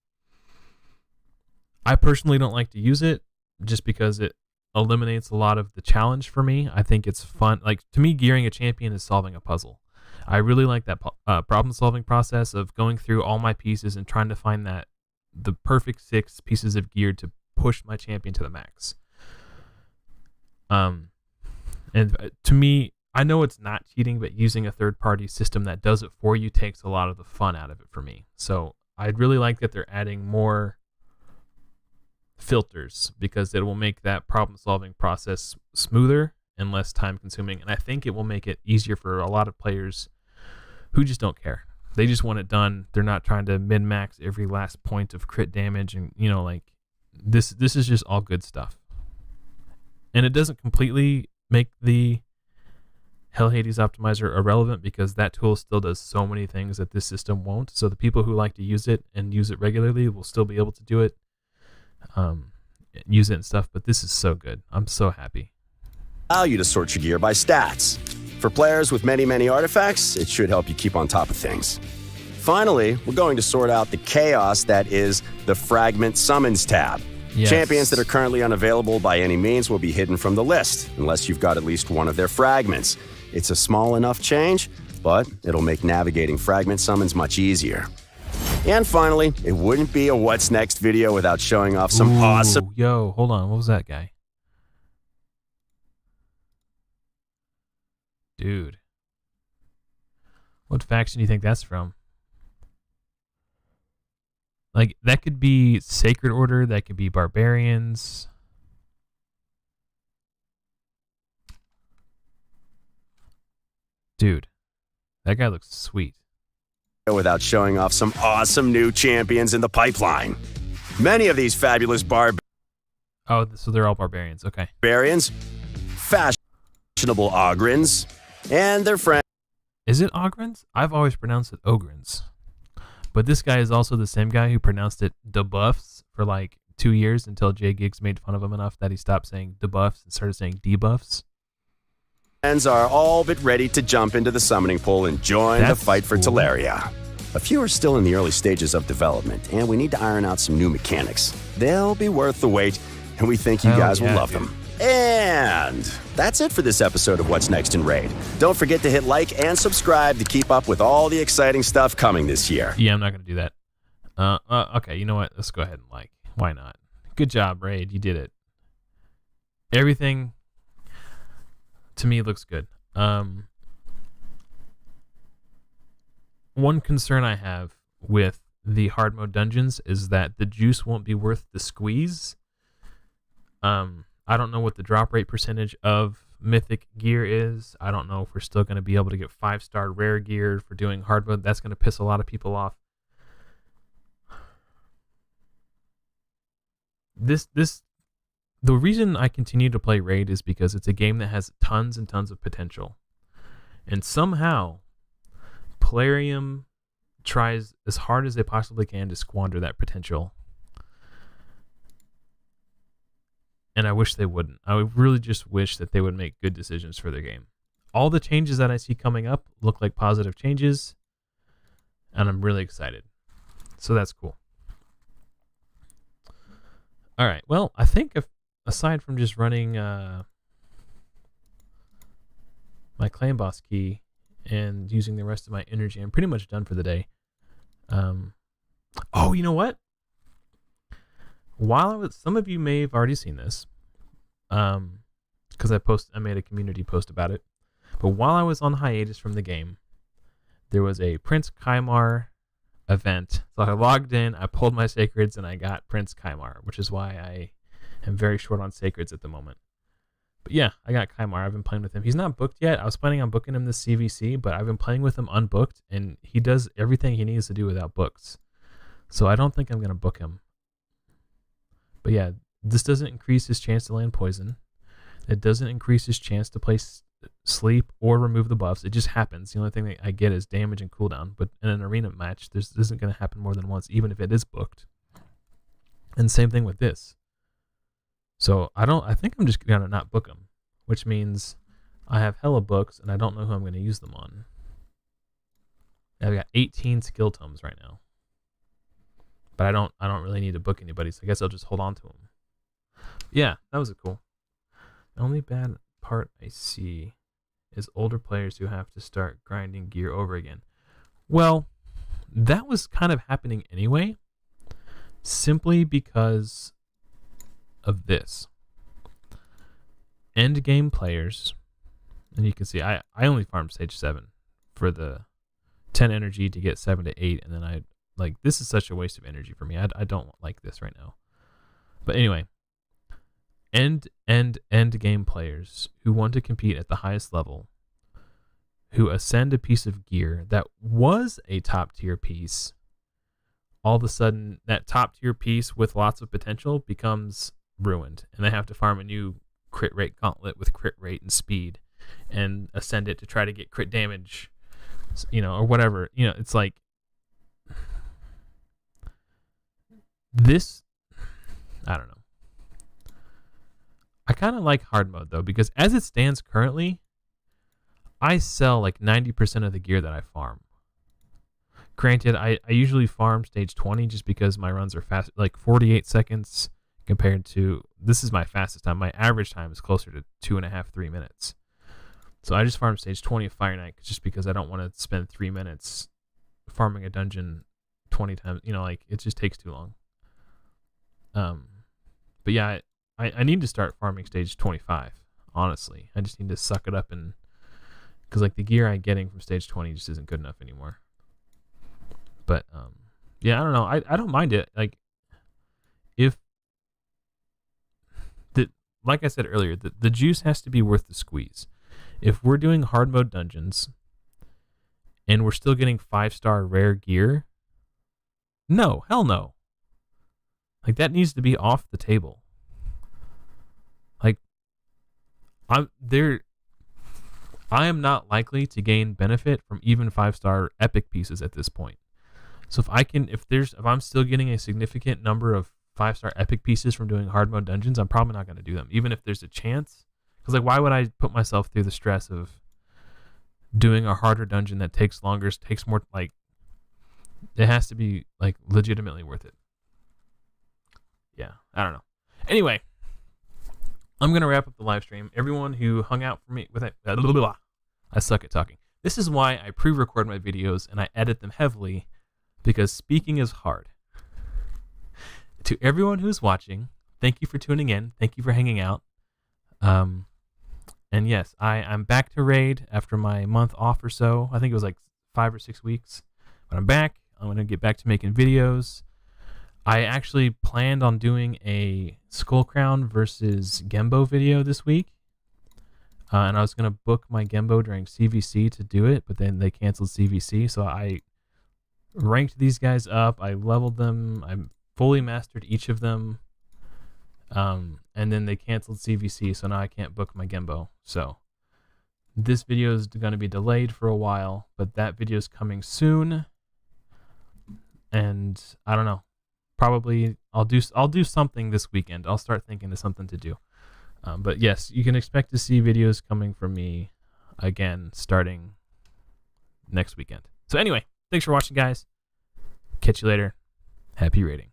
I personally don't like to use it just because it eliminates a lot of the challenge for me. I think it's fun. Like, to me, gearing a champion is solving a puzzle. I really like that problem-solving process of going through all my pieces and trying to find the perfect 6 pieces of gear to push my champion to the max. And to me, I know it's not cheating, but using a third-party system that does it for you takes a lot of the fun out of it for me. So I'd really like that they're adding more filters because it will make that problem-solving process smoother and less time-consuming. And I think it will make it easier for a lot of players who just don't care. They just want it done. They're not trying to min-max every last point of crit damage. And, like, this is just all good stuff. And it doesn't completely make the Hell Hades optimizer irrelevant because that tool still does so many things that this system won't. So the people who like to use it and use it regularly will still be able to do it, use it and stuff. But this is so good. I'm so happy. Allow you to sort your gear by stats. For players with many artifacts, it should help you keep on top of things. Finally, we're going to sort out the chaos that is the Fragment Summons tab. Yes. Champions that are currently unavailable by any means will be hidden from the list, unless you've got at least one of their fragments. It's a small enough change, but it'll make navigating fragment summons much easier. And finally, it wouldn't be a What's Next video without showing off some awesome... Yo, hold on. What was that guy? Dude. What faction do you think that's from? Like, that could be Sacred Order. That could be Barbarians. Dude, that guy looks sweet. Without showing off some awesome new champions in the pipeline. Many of these fabulous Oh, so they're all barbarians. Okay. barbarians, fashionable ogrins, and their friends. Is it Ogrins? I've always pronounced it Ogrins. But this guy is also the same guy who pronounced it debuffs for like 2 years until Jay Giggs made fun of him enough that he stopped saying debuffs and started saying debuffs. Are all but ready to jump into the summoning pool and join the fight for Teleria. A few are still in the early stages of development, and we need to iron out some new mechanics. They'll be worth the wait, and we think you guys will love them. And that's it for this episode of What's Next in Raid. Don't forget to hit like and subscribe to keep up with all the exciting stuff coming this year. Yeah, I'm not going to do that. Okay, you know what? Let's go ahead and like. Why not? Good job, Raid. You did it. Everything to me looks good. One concern I have with the hard mode dungeons is that the juice won't be worth the squeeze. I don't know what the drop rate percentage of mythic gear is. I don't know if we're still going to be able to get 5-star rare gear for doing hard mode. That's going to piss a lot of people off. The reason I continue to play Raid is because it's a game that has tons and tons of potential. And somehow, Plarium tries as hard as they possibly can to squander that potential. And I wish they wouldn't. I would really just wish that they would make good decisions for their game. All the changes that I see coming up look like positive changes, and I'm really excited. So that's cool. All right. Well, I think aside from just running my clan boss key and using the rest of my energy, I'm pretty much done for the day. Oh, you know what? Some of you may have already seen this, because I made a community post about it. But while I was on hiatus from the game, there was a Prince Kaimar event. So I logged in, I pulled my sacreds, and I got Prince Kaimar, which is why I am very short on sacreds at the moment. But yeah, I got Kaimar. I've been playing with him. He's not booked yet. I was planning on booking him this CVC, but I've been playing with him unbooked, and he does everything he needs to do without books. So I don't think I'm going to book him. But yeah, this doesn't increase his chance to land poison. It doesn't increase his chance to place sleep or remove the buffs. It just happens. The only thing that I get is damage and cooldown. But in an arena match, this isn't going to happen more than once, even if it is booked. And same thing with this. So I think I'm just going to not book them, which means I have hella books and I don't know who I'm going to use them on. I've got 18 skill tomes right now. But I don't really need to book anybody, so I guess I'll just hold on to them. Yeah, that was cool. The only bad part I see is older players who have to start grinding gear over again. Well, that was kind of happening anyway, simply because of this. End game players, and you can see I only farmed stage 7 for the 10 energy to get 7 to 8, and then this is such a waste of energy for me. I don't like this right now. But anyway, end game players who want to compete at the highest level, who ascend a piece of gear that was a top tier piece, all of a sudden that top tier piece with lots of potential becomes ruined, and they have to farm a new crit rate gauntlet with crit rate and speed and ascend it to try to get crit damage, or whatever. It's like, this, I don't know. I kind of like hard mode though, because as it stands currently, I sell like 90% of the gear that I farm. Granted, I usually farm stage 20 just because my runs are fast, like 48 seconds compared to, this is my fastest time. My average time is closer to 2.5, 3 minutes. So I just farm stage 20 of Fire Knight just because I don't want to spend 3 minutes farming a dungeon 20 times. It just takes too long. But yeah, I need to start farming stage 25, honestly. I just need to suck it up, and because the gear I'm getting from stage 20 just isn't good enough anymore. But yeah, I don't know. I don't mind it. If like I said earlier, the juice has to be worth the squeeze. If we're doing hard mode dungeons and we're still getting 5-star rare gear, no, hell no. That needs to be off the table. I am not likely to gain benefit from even 5-star epic pieces at this point. So if I'm still getting a significant number of 5-star epic pieces from doing hard mode dungeons, I'm probably not going to do them, even if there's a chance. Because like, why would I put myself through the stress of doing a harder dungeon that takes longer, takes more, like, it has to be like legitimately worth it. Yeah, I don't know. Anyway, I'm gonna wrap up the live stream. Everyone who hung out for me with it, I suck at talking. This is why I pre-record my videos and I edit them heavily, because speaking is hard. To everyone who's watching, thank you for tuning in. Thank you for hanging out. And yes, I'm back to raid after my month off or so. I think it was like 5 or 6 weeks. But I'm back. I'm going to get back to making videos. I actually planned on doing a Skull Crown versus Gembo video this week. And I was going to book my Gembo during CVC to do it, but then they canceled CVC. So I ranked these guys up. I leveled them. I fully mastered each of them. And then they canceled CVC, so now I can't book my Gembo. So this video is going to be delayed for a while, but that video is coming soon. And I don't know. Probably I'll do something this weekend. I'll start thinking of something to do. But yes, you can expect to see videos coming from me again starting next weekend. So anyway, thanks for watching, guys. Catch you later. Happy raiding.